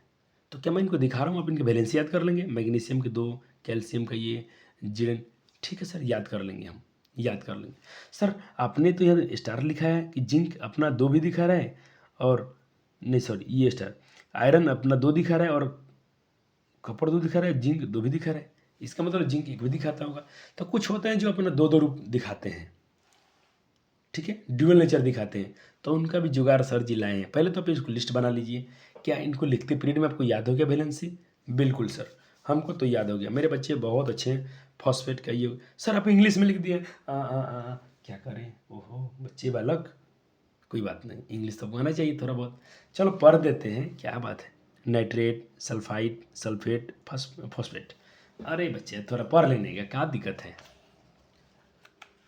तो क्या मैं इनको दिखा रहा हूँ, आप इनके बैलेंस याद कर लेंगे, मैग्नीशियम के 2, कैल्शियम का ये, जिरेन, ठीक है सर याद कर लेंगे, हम याद कर लेंगे। सर आपने तो यहाँ स्टार लिखा है कि जिंक अपना 2 भी दिखा रहा है, और नहीं सॉरी ये स्टार, आयरन अपना 2 दिखा रहा है और कॉपर 2 दिखा रहा है, जिंक 2 भी दिखा रहा है, इसका मतलब जिंक 1 भी दिखाता होगा। तो कुछ होते हैं जो अपना 2-2 रूप दिखाते हैं, ठीक है, ड्यूअल नेचर दिखाते हैं, तो उनका भी जुगाड़ सर जी लाए हैं। पहले तो आप इसको लिस्ट बना लीजिए। क्या इनको लिखते पीरियड में आपको याद हो गया वैलेंसी? बिल्कुल सर, हमको तो याद हो गया, मेरे बच्चे बहुत अच्छे हैं। फॉस्फेट का ये सर आप इंग्लिश में लिख दिए, क्या करें, ओहो बच्चे बालक, कोई बात नहीं, इंग्लिश तो आना चाहिए थोड़ा बहुत, चलो पढ़ देते हैं, क्या बात है। नाइट्रेट, सल्फाइड, सल्फेट, फॉस्फेट, अरे बच्चे थोड़ा पढ़ लेने का क्या दिक्कत है।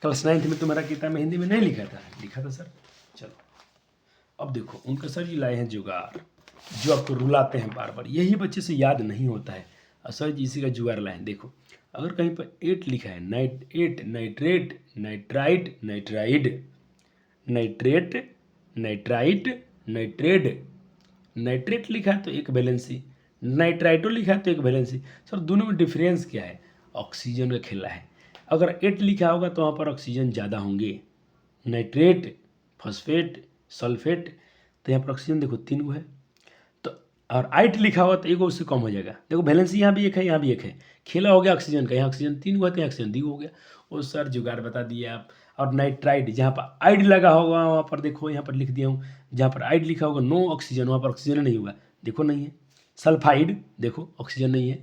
क्लास 9th में तुम्हारा किताब में हिंदी में नहीं लिखा था सर। चलो अब देखो उनका सर जी लाए हैं जुगाड़, जो आपको रुलाते हैं बार बार, यही बच्चे से याद नहीं होता है, और सर जी इसी का जुगाड़ लाए हैं। देखो अगर कहीं पर 8 लिखा है, nitrate, nitrite, nitride, nitrate, nitrite, nitride, nitrate लिखा है तो एक वैलेंसी, नाइट्राइटो लिखा है तो एक वैलेंसी। सर दोनों में डिफरेंस क्या है? ऑक्सीजन का खेला है। अगर 8 लिखा होगा तो वहाँ पर ऑक्सीजन ज़्यादा होंगे, नाइट्रेट, फॉस्फेट, सल्फेट, तो यहाँ पर ऑक्सीजन देखो 3 गो है। तो और 8 लिखा होगा तो 1 गो उससे कम हो जाएगा। देखो वैलेंसी यहाँ भी 1 है, यहाँ भी 1 है, खेला हो गया ऑक्सीजन का, यहाँ ऑक्सीजन 3 गो है तो यहाँ ऑक्सीजन 2 हो गया। वो सर जुगाड़ बता दिए आप। और नाइट्राइड जहाँ पर आइड लगा होगा वहाँ पर देखो, यहाँ पर लिख दिया हूँ, जहाँ पर आइड लिखा होगा नो ऑक्सीजन, वहाँ पर ऑक्सीजन नहीं होगा, देखो नहीं है। सल्फाइड देखो ऑक्सीजन नहीं है।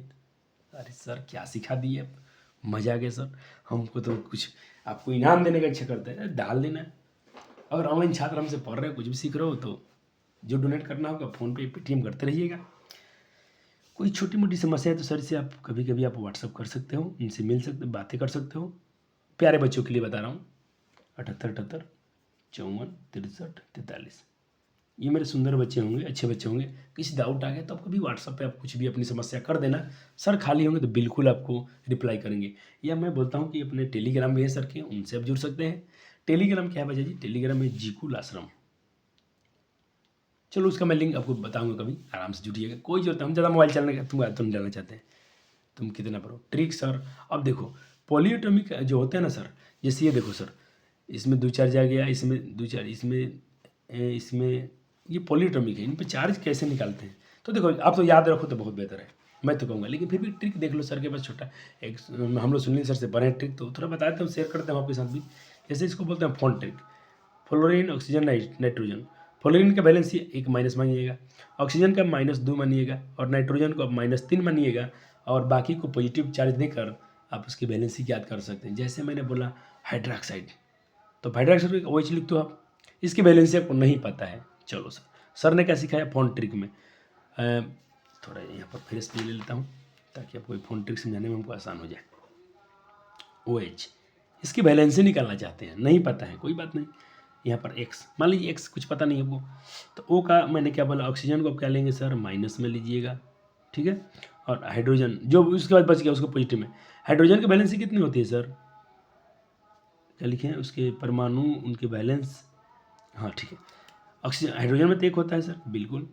अरे सर क्या सिखा दिए आप, मजा आ गया सर, हमको तो कुछ आपको इनाम देने का इच्छा करता है, डाल देना। अगर ऑनलाइन छात्र हमसे पढ़ रहे हो, कुछ भी सीख रहे हो, तो जो डोनेट करना होगा फ़ोन पे पेटीएम करते रहिएगा। कोई छोटी मोटी समस्या है तो सर से आप कभी कभी आप व्हाट्सअप कर सकते हो, उनसे मिल सकते, बातें कर सकते हो। प्यारे बच्चों के लिए बता रहा हूँ, 78 54 63 43, ये मेरे सुंदर बच्चे होंगे, अच्छे बच्चे होंगे। किसी डाउट आ गया तो आप कभी व्हाट्सअप पे आप कुछ भी अपनी समस्या कर देना, सर खाली होंगे तो बिल्कुल आपको रिप्लाई करेंगे। या मैं बोलता हूँ कि अपने टेलीग्राम भी है सर के, उनसे आप जुड़ सकते हैं। टेलीग्राम क्या है बच्चा जी? टेलीग्राम में जीकुल आश्रम, चलो उसका मैं लिंक आपको बताऊंगा, कभी आराम से जुटिएगा। कोई जरूरत, हम ज़्यादा मोबाइल चलाने का तुम डालना चाहते हैं, तुम कितना पढ़ो ट्रिक सर। अब देखो पॉलीएटॉमिक जो होते हैं ना सर, जैसे ये देखो सर, इसमें 2 चार्ज आ गया, इसमें 2 चार्ज, इसमें ये पॉलीएटॉमिक है, इन पे चार्ज कैसे निकालते हैं? तो देखो आप तो याद रखो तो बहुत बेहतर है, मैं तो कहूँगा, लेकिन फिर भी ट्रिक देख लो, सर के पास छोटा एक, हम लोग सुनील सर से पढ़े ट्रिक, तो थोड़ा बताते हैं, शेयर करते हैं आपके साथ भी। जैसे इसको बोलते हैं phone trick, fluorine, oxygen, nitrogen. Fluorine का बैलेंस 1 माइनस मानिएगा, ऑक्सीजन का -2 मानिएगा, और नाइट्रोजन को आप -3 मानिएगा, और बाकी को पॉजिटिव चार्ज देकर आप उसकी बैलेंसी याद कर सकते हैं। जैसे मैंने बोला हाइड्रोक्साइड, तो हाइड्रोक्साइड वही चीज लिख दो आप, इसकी बैलेंसी आपको नहीं पता है। चलो सर ने क्या सिखाया फोन ट्रिक में, थोड़ा यहाँ पर फिर से ले लेता हूँ ताकि आपको फोन ट्रिक समझाने में हमको आसान हो जाए। OH, इसकी बैलेंसी निकालना चाहते हैं, नहीं पता है, कोई बात नहीं। यहाँ पर X, मान लीजिए X कुछ पता नहीं है आपको, तो O का मैंने क्या बोला, ऑक्सीजन को आप क्या लेंगे सर, माइनस में लीजिएगा, ठीक है। और हाइड्रोजन जो उसके बाद बच गया उसको पॉजिटिव में। हाइड्रोजन की बैलेंसी कितनी होती है सर, क्या लिखे हैं उसके परमाणु, उनके बैलेंस, हाँ ठीक है। ऑक्सीजन, हाइड्रोजन में तो 1 होता है सर, बिल्कुल।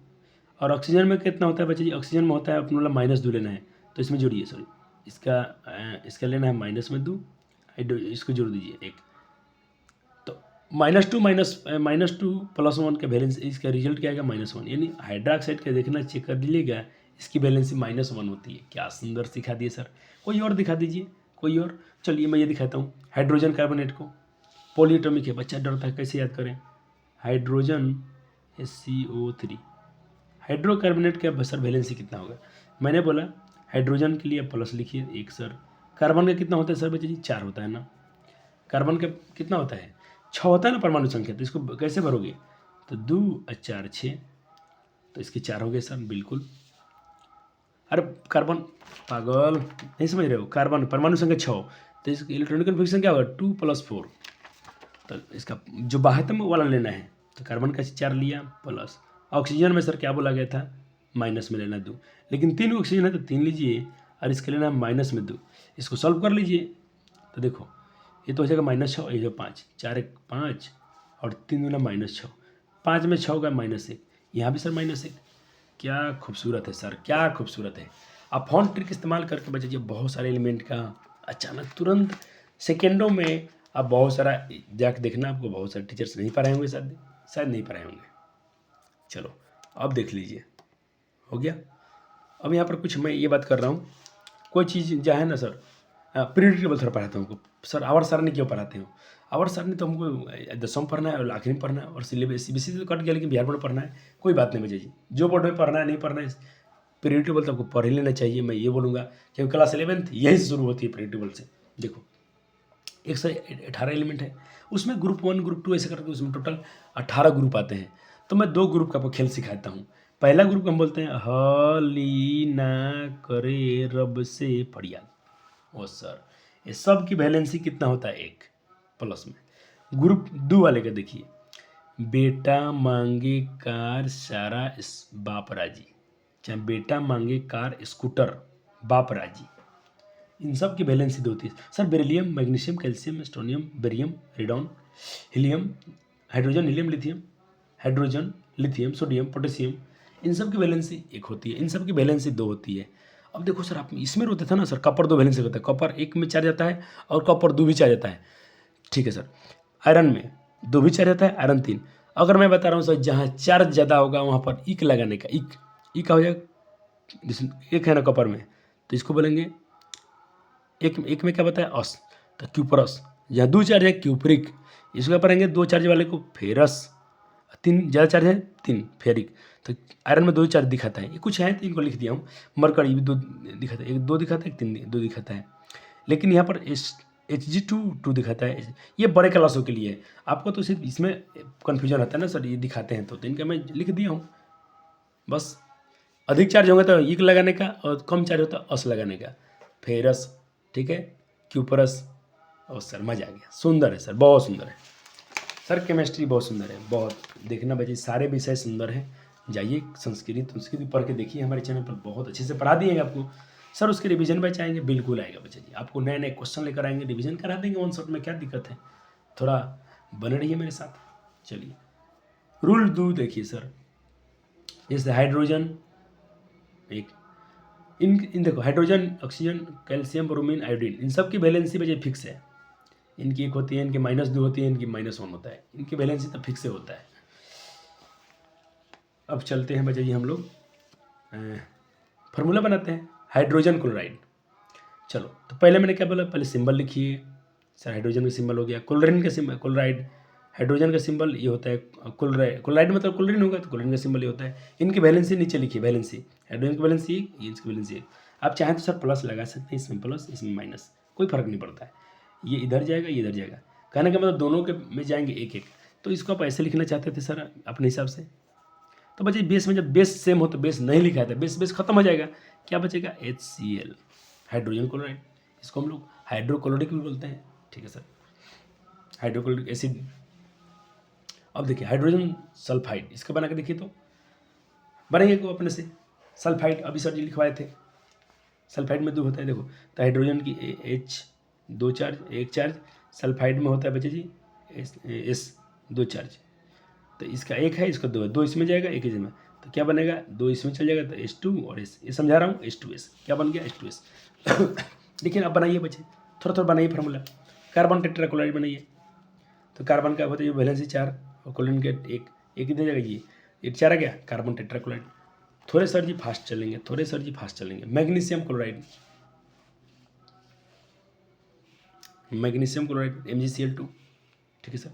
और ऑक्सीजन में कितना होता है बच्चे जी? ऑक्सीजन में होता है अपने वाला -2 लेना है, तो इसमें जोड़िए, सॉरी इसका लेना है -2, इसको जोड़ दीजिए 1, तो -2 +1 का बैलेंस, इसका रिजल्ट क्या आएगा -1, यानी हाइड्रोक्साइड का देखना चेक कर लीजिएगा, इसकी बैलेंसी -1 होती है। क्या सुंदर सिखा दिए सर, कोई और दिखा दीजिए, कोई और। चलिए मैं ये दिखाता हूँ, हाइड्रोजन कार्बोनेट को, पॉलीएटॉमिक है, बच्चा डरता है कैसे याद करें, हाइड्रोजन HCO3, हाइड्रोकार्बोनेट का सर वैलेंसी कितना होगा? मैंने बोला हाइड्रोजन के लिए प्लस लिखिए 1 सर। कार्बन का कितना होता है सर बच्चे जी? 4 होता है ना। कार्बन का कितना होता है? 6 होता है ना परमाणु संख्या, तो इसको कैसे भरोगे? तो 2 और 4 6, तो इसके 4 हो गए सर, बिल्कुल। अरे कार्बन, पागल नहीं समझ रहे हो? कार्बन परमाणु संख्या 6, तो इसका इलेक्ट्रॉनिक कन्फिग्रेशन क्या होगा? 2 + 4, तो इसका जो बाह्यतम वाला लेना है, तो कार्बन का 4 लिया प्लस। ऑक्सीजन में सर क्या बोला गया था? माइनस में लेना 2, लेकिन 3 ऑक्सीजन है तो 3 लीजिए, और इसके लेना माइनस में 2। इसको सॉल्व कर लीजिए, तो देखो ये तो हो जाएगा -6, ये जो 5, 4 1 5 और 3 दूना -6, 5 में 6 होगा -1, यहाँ भी सर -1। क्या खूबसूरत है सर, क्या खूबसूरत है। आप फाउंड ट्रिक इस्तेमाल करके बच्चे बहुत सारे एलिमेंट का अचानक तुरंत सेकेंडों में आप बहुत सारा जाके देखना, आपको बहुत सारे टीचर्स नहीं पढ़ाए होंगे, शायद नहीं पढ़ाए होंगे। चलो अब देख लीजिए, हो गया। अब यहाँ पर कुछ मैं ये बात कर रहा हूँ, कोई चीज़ जो है ना सर, पीरियड टेबल थोड़ा पढ़ाता हूँ हमको। सर आवर्त सारणी क्यों पढ़ाते हो? आवर्त सारणी तो हमको 10वीं पढ़ना है और आखिरी में पढ़ना है, और सिलेबस सीबीएसई तो कट गया, लेकिन बिहार बोर्ड में पढ़ना है। कोई बात नहीं बच्चे जी, जो बोर्ड में पढ़ना है नहीं पढ़ना है, पीरियड टेबल तो आपको पढ़ ही लेना चाहिए, मैं ये बोलूँगा, क्योंकि क्लास 11th यहीं से शुरू होती है पीरियड टेबल से। देखो 118 एलिमेंट है, उसमें ग्रुप 1 ग्रुप 2 ऐसे करके उसमें टोटल 18 ग्रुप आते हैं। तो मैं 2 ग्रुप का आपको खेल सिखाता हूँ। पहला ग्रुप हम बोलते हैं हली ना करे रब से फरियाद। ओ सर, ये सब की वैलेंसी कितना होता है? 1 प्लस में। ग्रुप 2 वाले का देखिए, बेटा मांगे कार सारा बाप राजी, चाहे बेटा मांगे कार स्कूटर बाप राजी, इन सब की वैलेंसी 2 होती है sir. Beryllium, magnesium, calcium, strontium, barium, radon, helium, hydrogen, helium, lithium, hydrogen, lithium, sodium, potassium, इन सब की वैलेंसी 1 होती है, इन सब की वैलेंसी 2 होती है। अब देखो सर, आप इसमें रोते थे ना सर, कॉपर 2 वैलेंसी होता है, कॉपर 1 में चार्ज आता है और कॉपर 2 भी चार्ज आता है, ठीक है सर। आयरन में 2 भी चार्ज आता है, आयरन 3। अगर मैं बता रहा हूँ सर, जहाँ चार्ज ज़्यादा होगा वहाँ पर इक लगाने का, इक का हो जाएगा, जैसे 1 है ना कॉपर में, तो इसको बोलेंगे एक में क्या बताया? अस, तो क्यूपरस। जहाँ 2 चार्ज है क्यूपरिक, इसको क्या पढ़ेंगे? 2 चार्ज वाले को फेरस, 3 ज़्यादा चार्ज है 3 फेरिक। तो आयरन में 2 चार्ज दिखाता है, ये कुछ है तो इनको लिख दिया हूँ। मरकरी भी 2 दिखाता है, 1 2 दिखाता है, 3 2 दिखाता है, लेकिन यहाँ पर Hg2 दिखाता है। ये बड़े क्लासों के लिए है, आपको तो सिर्फ इसमें कन्फ्यूजन आता है ना सर, ये दिखाते हैं तो इनका मैं लिख दिया हूँ बस। अधिक चार्ज होगा तो इक लगाने का, और कम चार्ज होता है अस लगाने का, फेरस, ठीक है, क्यूपरस। और सर मज़ा आ गया, सुंदर है सर, बहुत सुंदर है सर, केमिस्ट्री बहुत सुंदर है, बहुत देखना बच्चे, सारे विषय सुंदर हैं। जाइए संस्कृत पढ़ के देखिए, हमारे चैनल पर बहुत अच्छे से पढ़ा दिएंगे आपको सर। उसके रिवीजन बैच आएंगे, बिल्कुल आएगा बच्चे जी, आपको नए नए क्वेश्चन लेकर आएंगे, रिवीजन करा देंगे 1 शॉट में, क्या दिक्कत है? थोड़ा बने रहिए मेरे साथ। चलिए रूल 2 देखिए सर, जैसे हाइड्रोजन, एक इन देखो, hydrogen, oxygen, calcium, bromine, iodine, इन सब की वैलेंसी बच्चे फिक्स है। इनकी 1 होती है, इनकी -2 होती है, इनकी -1 होता है, इनकी वैलेंसी तो फिक्स होता है। अब चलते हैं बच्चे जी, हम लोग फार्मूला बनाते हैं हाइड्रोजन क्लोराइड। चलो, तो पहले मैंने क्या बोला? पहले सिंबल लिखिए सर, हाइड्रोजन का सिंबल हो गया, क्लोरीन का सिंबल, क्लोराइड, हाइड्रोजन का सिंबल ये होता है क्लोराइड मतलब क्लोरीन होगा, तो क्लोरीन का सिंबल ये होता है। इनकी वैलेंसी नीचे लिखिए, वैलेंसी, हाइड्रोजन की वैलेंसी 1, ये इसकी वैलेंसी 1। आप चाहें तो सर प्लस लगा सकते हैं, इसमें प्लस इसमें माइनस, कोई फर्क नहीं पड़ता है, ये इधर जाएगा ये इधर जाएगा, कहने का मतलब दोनों के में जाएंगे 1 1। तो इसको आप ऐसे लिखना चाहते थे सर अपने हिसाब से, तो बच्चे बेस में जब बेस सेम हो तो बेस नहीं लिखा था, बेस खत्म हो जाएगा, क्या बचेगा? HCl, hydrogen chloride. इसको हम लोग हाइड्रोक्लोरिक भी बोलते हैं, ठीक है सर, हाइड्रोक्लोरिक एसिड। अब देखिए हाइड्रोजन सल्फाइड, इसका बना के देखिए तो बनेंगे को अपने से सल्फाइड, अभी सर जी लिखवाए थे, सल्फाइड में 2 होता है देखो, तो हाइड्रोजन की H 2 चार्ज 1 चार्ज, सल्फाइड में होता है बच्चे जी S 2 चार्ज, तो इसका 1 है, इसका 2 है, 2 इसमें जाएगा 1 इसमें, तो क्या बनेगा? 2 इसमें चल जाएगा, तो H2 और S, ये समझा रहा हूँ, H2S क्या बन गया? H2S। लेकिन अब बनाइए बच्चे, थोड़ा थोड़ा बनाइए फार्मूला, कार्बन टेट्राक्लोराइड बनाइए, तो कार्बन का होता है वैलेंसी 4 और क्लोरीन के 1 कितने जाएगा? ये 4 आ गया, कार्बन टेट्राक्लोराइड। थोड़े सर जी फास्ट चलेंगे, मैग्नीशियम क्लोराइड, MgCl2, ठीक है सर।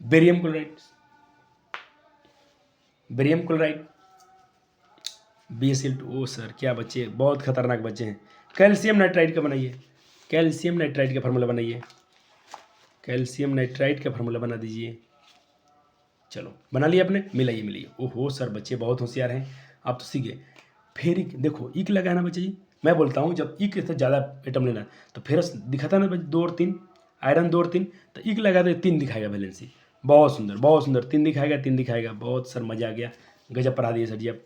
Barium chloride BaCl2। ओ सर क्या बच्चे, बहुत खतरनाक बच्चे हैं। कैल्शियम नाइट्राइड का बनाइए, कैल्शियम नाइट्राइड का फार्मूला बनाइए, कैल्शियम नाइट्राइड का फार्मूला बना दीजिए। चलो बना लिया आपने, मिलाइए। ओहो सर बच्चे बहुत होशियार हैं, आप तो सीख गए। फेरिक देखो इक लगा है ना बच्चे जी, मैं बोलता हूँ जब इक से ज़्यादा एटम लेना तो फेरस दिखाता है ना बच्चे 2 और 3, आयरन 2 और 3, तो इक लगा तो 3 दिखाएगा वैलेंसी। बहुत सुंदर 3 दिखाएगा, 3 दिखाएगा। बहुत सर मजा आ गया, गजब पढ़ा दिए सर जी आप।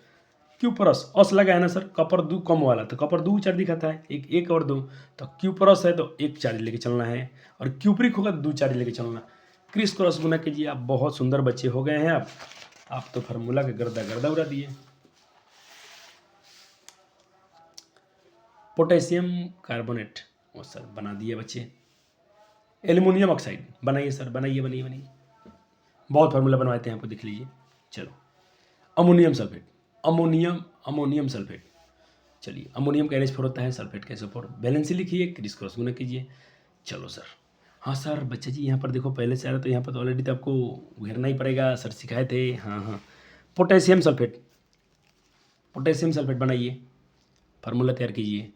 क्यूपरस अस लगा है ना सर, कपर 2 कम वाला, तो कपर 2 चार्ज दिखाता है, एक और 2, तो क्यूपरस है तो 1 चार्ज लेके चलना है, और क्यूप्रिक होगा तो 2 चार्ज लेके चलना। क्रिस क्रॉस गुना कीजिए। आप बहुत सुंदर बच्चे हो गए हैं आप तो फार्मूला के गर्दा उड़ा दिए। पोटेशियम कार्बोनेट वो सर बना दिए बच्चे। एल्युमिनियम ऑक्साइड बनाइए सर, बनाइए। बहुत फार्मूला बनवाते हैं आपको, देख लीजिए। चलो अमोनियम सल्फेट, अमोनियम सल्फेट। चलिए अमोनियम का NH4 होता है, सल्फेट का SO4। वैलेंसी लिखिए, क्रिस क्रॉस गुना कीजिए। चलो सर, हाँ सर बच्चा जी यहाँ पर देखो पहले से आ रहा तो यहाँ पर तो ऑलरेडी तो आपको घेरना ही पड़ेगा, सर सिखाए थे। हाँ पोटेशियम सल्फेट बनाइए, फार्मूला तैयार कीजिए।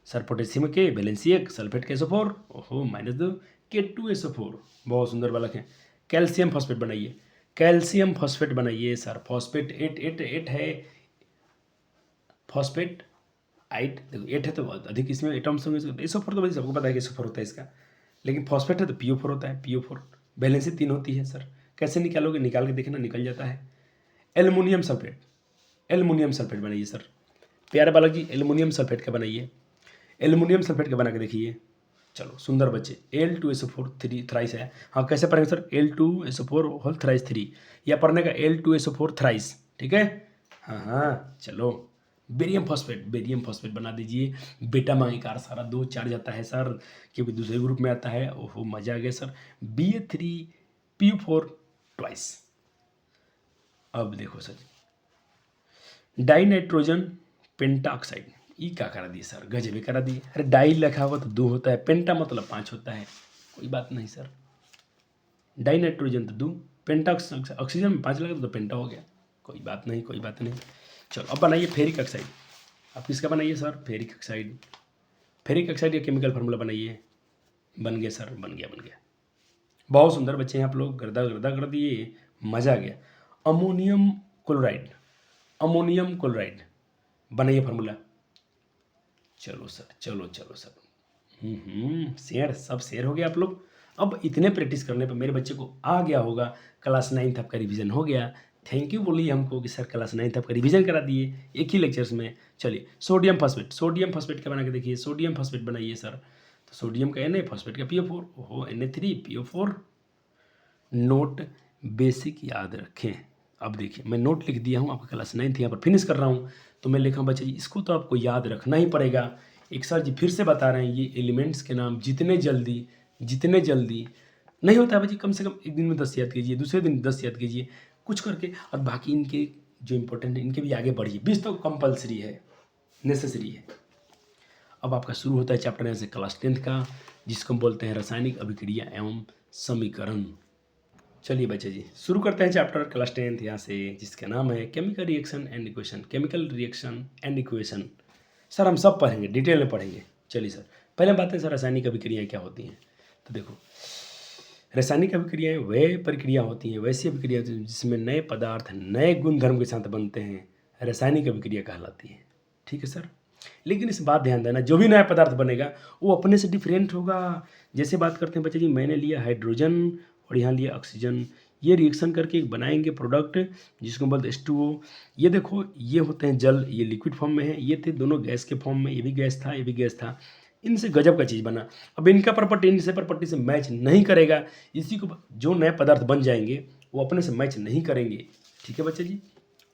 सर पोटेशियम के वैलेंसी 1, सल्फेट के SO4, ओहो -2 K2SO4। बहुत सुंदर बालक है। कैल्शियम फॉस्फेट बनाइए सर। फॉस्फेट 8 है, फॉस्फेट 8 देखो 8 है तो अधिक इसमें एटम्स होंगे। SO4 तो भाई सबको पता है कि SO4 होता है इसका, लेकिन फॉस्फेट है तो PO4 होता है। PO4 वैलेंसी 3 होती है सर। कैसे निकालोगे, निकाल के देखना, निकल जाता है। एल्युमिनियम सल्फेट बनाइए सर। प्यारे बालक जी एल्युमिनियम सल्फेट का बनाइए, एल्युमिनियम सल्फेट का बना के देखिए। चलो सुंदर बच्चे। Al2SO4 3 थ्राइस है। हाँ कैसे पढ़ेंगे सर, Al2SO4 होल थ्राइस 3, या पढ़ने का Al2SO4 थ्राइस, ठीक है। हाँ चलो बेरियम फॉस्फेट बना दीजिए। बेटा मांगिकार सारा 2 चार्ज आता है सर, क्योंकि दूसरे ग्रुप में आता है। ओहो मजा आ गया सर। Ba3PO4 twice. अब देखो सर, डाई नाइट्रोजन पेंटाऑक्साइड, ई क्या करा दिए सर, गजबे करा दिए। अरे डाई लिखा हुआ तो 2 होता है, पेंटा मतलब 5 होता है, कोई बात नहीं सर। डाई नाइट्रोजन तो 2, पेंटा ऑक्सीजन में 5 लगा तो पेंटा हो गया, कोई बात नहीं। चलो अब बनाइए फेरिक ऑक्साइड। आप किसका बनाइए सर, फेरिक ऑक्साइड का केमिकल फार्मूला बनाइए। बन गया सर, बन गया। बहुत सुंदर बच्चे हैं आप लोग, गर्दा कर दिए, मज़ा आ गया। अमोनियम क्लोराइड बनाइए फार्मूला। चलो सर शेयर हो गया आप लोग। अब इतने प्रैक्टिस करने पर मेरे बच्चे को आ गया होगा, क्लास 9th आपका रिवीजन हो गया। थैंक यू बोलिए हमको कि सर क्लास 9th आपका रिवीजन करा दिए एक ही लेक्चर्स में। चलिए सोडियम फॉस्फेट का बना के देखिए। सोडियम फॉस्फेट बनाइए सर, तो सोडियम का Na, फॉस्फेट का PO4, ओहो Na3PO4। नोट बेसिक याद रखें। अब देखिए मैं नोट लिख दिया हूँ, आपका क्लास 9th यहाँ पर फिनिश कर रहा हूँ, तो मैं लिखा हूँ बच्चे जी इसको तो आपको याद रखना ही पड़ेगा। एक सर जी फिर से बता रहे हैं, ये एलिमेंट्स के नाम जितने जल्दी नहीं होता है बच्चे, कम से कम एक दिन में 10 याद कीजिए, दूसरे दिन 10 याद कीजिए कुछ करके, और बाकी इनके जो इंपॉर्टेंट है इनके भी आगे बढ़िए। 20 तो कंपलसरी है, नेसेसरी है। अब आपका शुरू होता है चैप्टर यहाँ से क्लास 10th का, जिसको हम बोलते हैं रासायनिक अभिक्रिया एवं समीकरण। चलिए बच्चे जी शुरू करते हैं चैप्टर क्लास 10th यहाँ से, जिसका नाम है chemical reaction and equation. Sir हम सब पढ़ेंगे, डिटेल में पढ़ेंगे। चलिए सर पहले बात है सर रासायनिक अभिक्रियाएँ क्या होती हैं। तो देखो रासायनिक अभिक्रियाएँ वह प्रक्रिया होती हैं, वैसी अभिक्रिया जिसमें नए पदार्थ नए गुणधर्म के साथ बनते हैं, रासायनिक अभिक्रिया कहलाती है। ठीक है सर, लेकिन इस बात ध्यान देना, जो भी नया पदार्थ बनेगा वो अपने से डिफरेंट होगा। जैसे बात करते हैं बच्चे जी, मैंने लिया हाइड्रोजन और यहाँ लिया ऑक्सीजन, ये रिएक्शन करके एक बनाएंगे प्रोडक्ट जिसको बोलते हैं H2O। ये देखो ये होते हैं जल, ये लिक्विड फॉर्म में है, ये थे दोनों गैस के फॉर्म में, ये भी गैस था, इनसे गजब का चीज़ बना। अब इनका प्रॉपर्टी इनसे प्रॉपर्टी से मैच नहीं करेगा, इसी को जो नए पदार्थ बन जाएंगे वो अपने से मैच नहीं करेंगे। ठीक है बच्चे जी,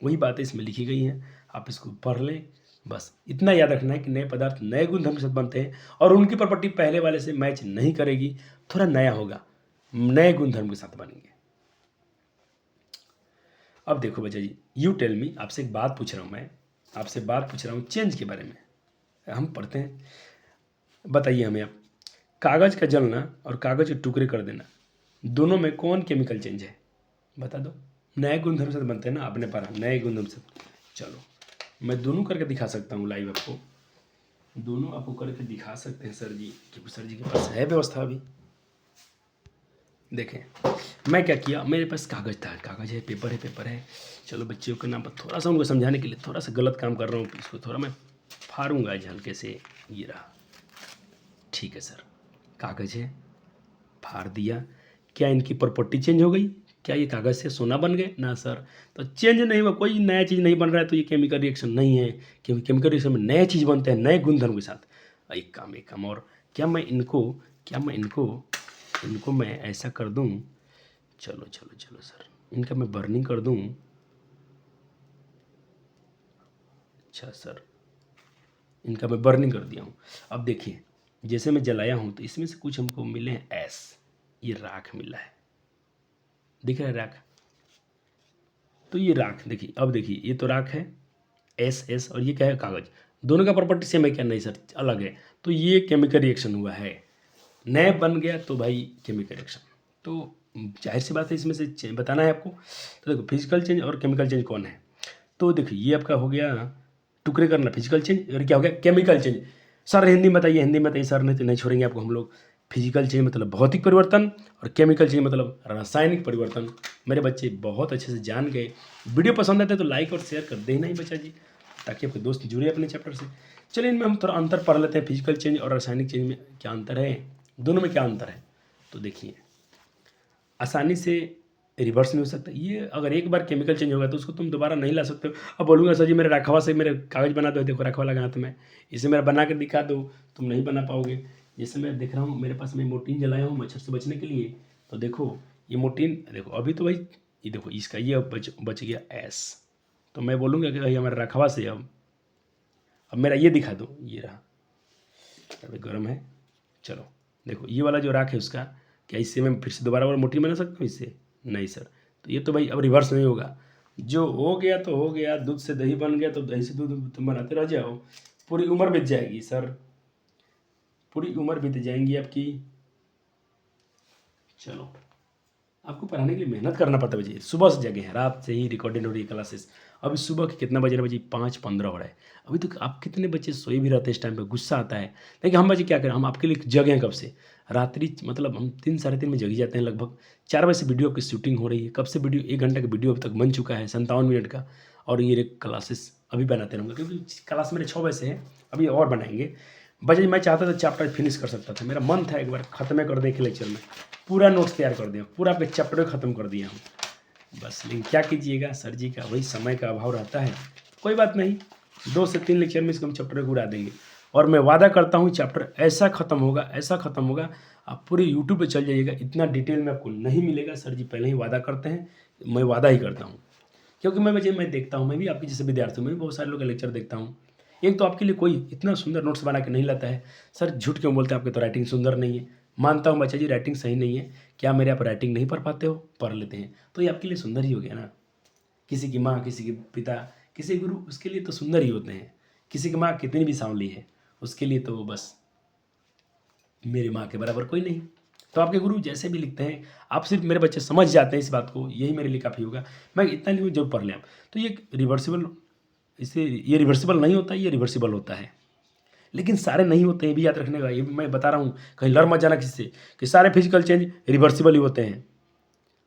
वही बातें इसमें लिखी गई हैं, आप इसको पढ़ लें। बस इतना याद रखना है कि नए पदार्थ नए गुणधर्म के साथ बनते हैं और उनकी प्रॉपर्टी पहले वाले से मैच नहीं करेगी, थोड़ा नया होगा, नए गुणधर्म के साथ बनेंगे। अब देखो बच्चा जी, यू टेल मी, आपसे एक बात पूछ रहा हूँ चेंज के बारे में। हम पढ़ते हैं, बताइए हमें आप, कागज़ का जलना और कागज़ के टुकड़े कर देना, दोनों में कौन केमिकल चेंज है, बता दो। नए गुणधर्म से बनते हैं ना, आपने पढ़ा नए गुणधर्म से। चलो मैं दोनों करके दिखा सकता हूँ लाइव, आपको दोनों आपको करके दिखा सकते हैं सर जी, क्योंकि सर जी के पास है व्यवस्था अभी। देखें मैं क्या किया, मेरे पास कागज़ था, कागज़ है, पेपर है। चलो बच्चों के नाम पर थोड़ा सा उनको समझाने के लिए थोड़ा सा गलत काम कर रहा हूँ, इसको थोड़ा मैं फाड़ूंगा आज हल्के से। ये रहा, ठीक है सर, कागज़ है, फाड़ दिया। क्या इनकी प्रॉपर्टी चेंज हो गई? क्या ये कागज़ से सोना बन गए? ना सर, तो चेंज नहीं हुआ, कोई नया चीज़ नहीं बन रहा है, तो ये केमिकल रिएक्शन नहीं है, क्योंकि केमिकल रिएक्शन में नए चीज़ बनते हैं नए गुणधर्म के साथ। एक काम और, क्या मैं इनको मैं ऐसा कर दूं, चलो सर, इनका मैं बर्निंग कर दूं। अच्छा सर, इनका मैं बर्निंग कर दिया हूँ। अब देखिए, जैसे मैं जलाया हूँ तो इसमें से कुछ हमको मिले हैं ऐस, ये राख मिला है, दिख रहा है राख? तो ये राख देखिए, अब देखिए ये तो राख है, एस और ये क्या है, कागज़। दोनों का प्रॉपर्टी सेम है क्या? नहीं सर, अलग है। तो ये केमिकल रिएक्शन हुआ है, नए बन गया तो भाई केमिकल रिएक्शन। तो जाहिर सी बात है इसमें से बताना है आपको। तो देखो फिजिकल चेंज और केमिकल चेंज कौन है? तो देखिए ये आपका हो गया टुकड़े करना, फिजिकल चेंज, और क्या हो गया, केमिकल चेंज। सर हिंदी में बताइए सर, नहीं तो नहीं छोड़ेंगे आपको हम लोग। फिजिकल चेंज मतलब भौतिक परिवर्तन और केमिकल चेंज मतलब रासायनिक परिवर्तन। मेरे बच्चे बहुत अच्छे से जान गए। वीडियो पसंद आते तो लाइक और शेयर कर देना ही बच्चा जी, ताकि आपके दोस्त जुड़े अपने चैप्टर से। चलिए इनमें हम थोड़ा अंतर पढ़ लेते हैं, फिजिकल चेंज और रासायनिक चेंज में क्या अंतर है, दोनों में क्या अंतर है। तो देखिए, आसानी से रिवर्स नहीं हो सकता ये। अगर एक बार केमिकल चेंज होगा तो उसको तुम दोबारा नहीं ला सकते हो। अब बोलूँगा सर जी मेरे रखवा से मेरे कागज़ बना दो, देखो रखवा लगा हाथ में, इसे मेरा बना के दिखा दो, तुम नहीं बना पाओगे। जैसे मैं देख रहा हूँ मेरे पास, मैं मोर्टीन जलाया हूँ मच्छर से बचने के लिए, तो देखो ये मोर्टीन, देखो अभी तो भाई ये देखो इसका ये बच गया एस, तो मैं बोलूँगा कि भाई हमारा रखवा से अब मेरा ये दिखा दो, ये रहा, अभी गर्म है। चलो देखो ये वाला जो राख है उसका, क्या इससे मैं फिर से दोबारा वाला मोटी बना सकता हूँ इससे? नहीं सर। तो ये तो भाई अब रिवर्स नहीं होगा, जो हो गया तो हो गया, दूध से दही बन गया तो दही से दूध तुम बनाते रह जाओ, पूरी उम्र बीत जाएगी सर, पूरी उम्र बीत जाएंगी आपकी। चलो आपको पढ़ाने के लिए मेहनत करना पड़ता है बच्चे, सुबह से जगह है, रात से ही रिकॉर्डिंग हो रही है क्लासेस। अभी सुबह के कितना बज रहा है बच्चे? 5:15 हो रहा है। अभी तक आप कितने बच्चे सोए भी रहते हैं इस टाइम पे, गुस्सा आता है। लेकिन हम बच्चे क्या करें, हम आपके लिए जगे हैं कब से, रात्रि मतलब हम 3 साढ़े 3 में जग जाते हैं लगभग। 4 बजे से वीडियो की शूटिंग हो रही है, कब से वीडियो 1 घंटे का वीडियो अभी तक बन चुका है 57 मिनट का। और ये क्लासेस अभी बनाते रहूँगा, क्योंकि क्लास मेरे 6 बजे से है, अभी और बनाएंगे। बजे मैं चाहता था चैप्टर फिनिश कर सकता था, मेरा मन था एक बार ख़त्म कर दें कि लेक्चर में पूरा नोट्स तैयार कर दिया, पूरा आपके चैप्टर ख़त्म कर दिया हूँ बस। लेकिन क्या कीजिएगा सर जी का वही समय का अभाव रहता है। कोई बात नहीं, 2 से 3 लेक्चर में इसको हम चैप्टर को उड़ा देंगे। और मैं वादा करता हूँ चैप्टर ऐसा ख़त्म होगा, आप पूरे यूट्यूब पे चल जाइएगा, इतना डिटेल में आपको नहीं मिलेगा। सर जी पहले ही वादा करते हैं, मैं वादा ही करता हूँ, क्योंकि मैं देखता हूँ, मैं भी आपके जैसे विद्यार्थी हूँ, मैं भी बहुत सारे लोग का लेक्चर देखता हूँ। एक तो आपके लिए कोई इतना सुंदर नोट्स बना के नहीं लाता है। सर झूठ क्यों बोलते हैं, आपकी तो राइटिंग सुंदर नहीं है। मानता हूँ बच्चा जी राइटिंग सही नहीं है, क्या मेरे आप राइटिंग नहीं पढ़ पाते हो? पढ़ लेते हैं, तो ये आपके लिए सुंदर ही हो गया ना। किसी की माँ, किसी के पिता, किसी गुरु, उसके लिए तो सुंदर ही होते हैं। किसी की माँ कितनी भी सांवली है, उसके लिए तो बस मेरी माँ के बराबर कोई नहीं। तो आपके गुरु जैसे भी लिखते हैं, आप सिर्फ मेरे बच्चे समझ जाते हैं इस बात को, यही मेरे लिए काफ़ी होगा। मैं इतना लिखूँ जरूर पढ़ लें आप। तो ये रिवर्सिबल, इसे ये रिवर्सिबल नहीं होता, ये रिवर्सिबल होता है, लेकिन सारे नहीं होते हैं, ये भी याद रखने का। ये मैं बता रहा हूँ, कहीं लड़ मत जाना किसी से कि सारे फिजिकल चेंज रिवर्सिबल ही होते हैं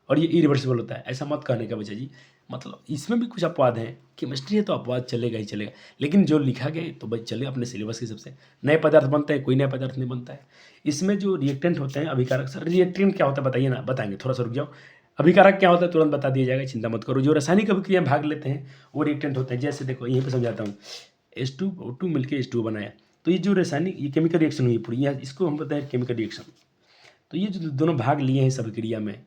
और ये इरिवर्सिबल होता है, ऐसा मत कहने का बच्चा जी। मतलब इसमें भी कुछ अपवाद हैं, केमिस्ट्री है तो अपवाद चलेगा ही चलेगा, लेकिन जो लिखा गया तो भाई चले अपने सिलेबस के हिसाब से। नए पदार्थ बनते हैं, कोई नया पदार्थ नहीं बनता है। इसमें जो रिएक्टेंट होते हैं, अभिकारक, सर रिएक्टेंट क्या होता है बताइए ना, बताएंगे, थोड़ा सा रुक जाओ। अभिकारक क्या होता है तुरंत बता दिया जाएगा, चिंता मत करो। जो रासायनिक अभिक्रिया में भाग लेते हैं वो रिएक्टेंट होते हैं। जैसे देखो यहीं पर समझाता हूँ, H2O2 मिलकर H2O बनाया, तो ये जो रासायनिक ये केमिकल रिएक्शन हुई पूरी, यहाँ इसको हम बताते हैं केमिकल रिएक्शन। तो ये जो दोनों भाग लिए हैं इस अभिक्रिया में,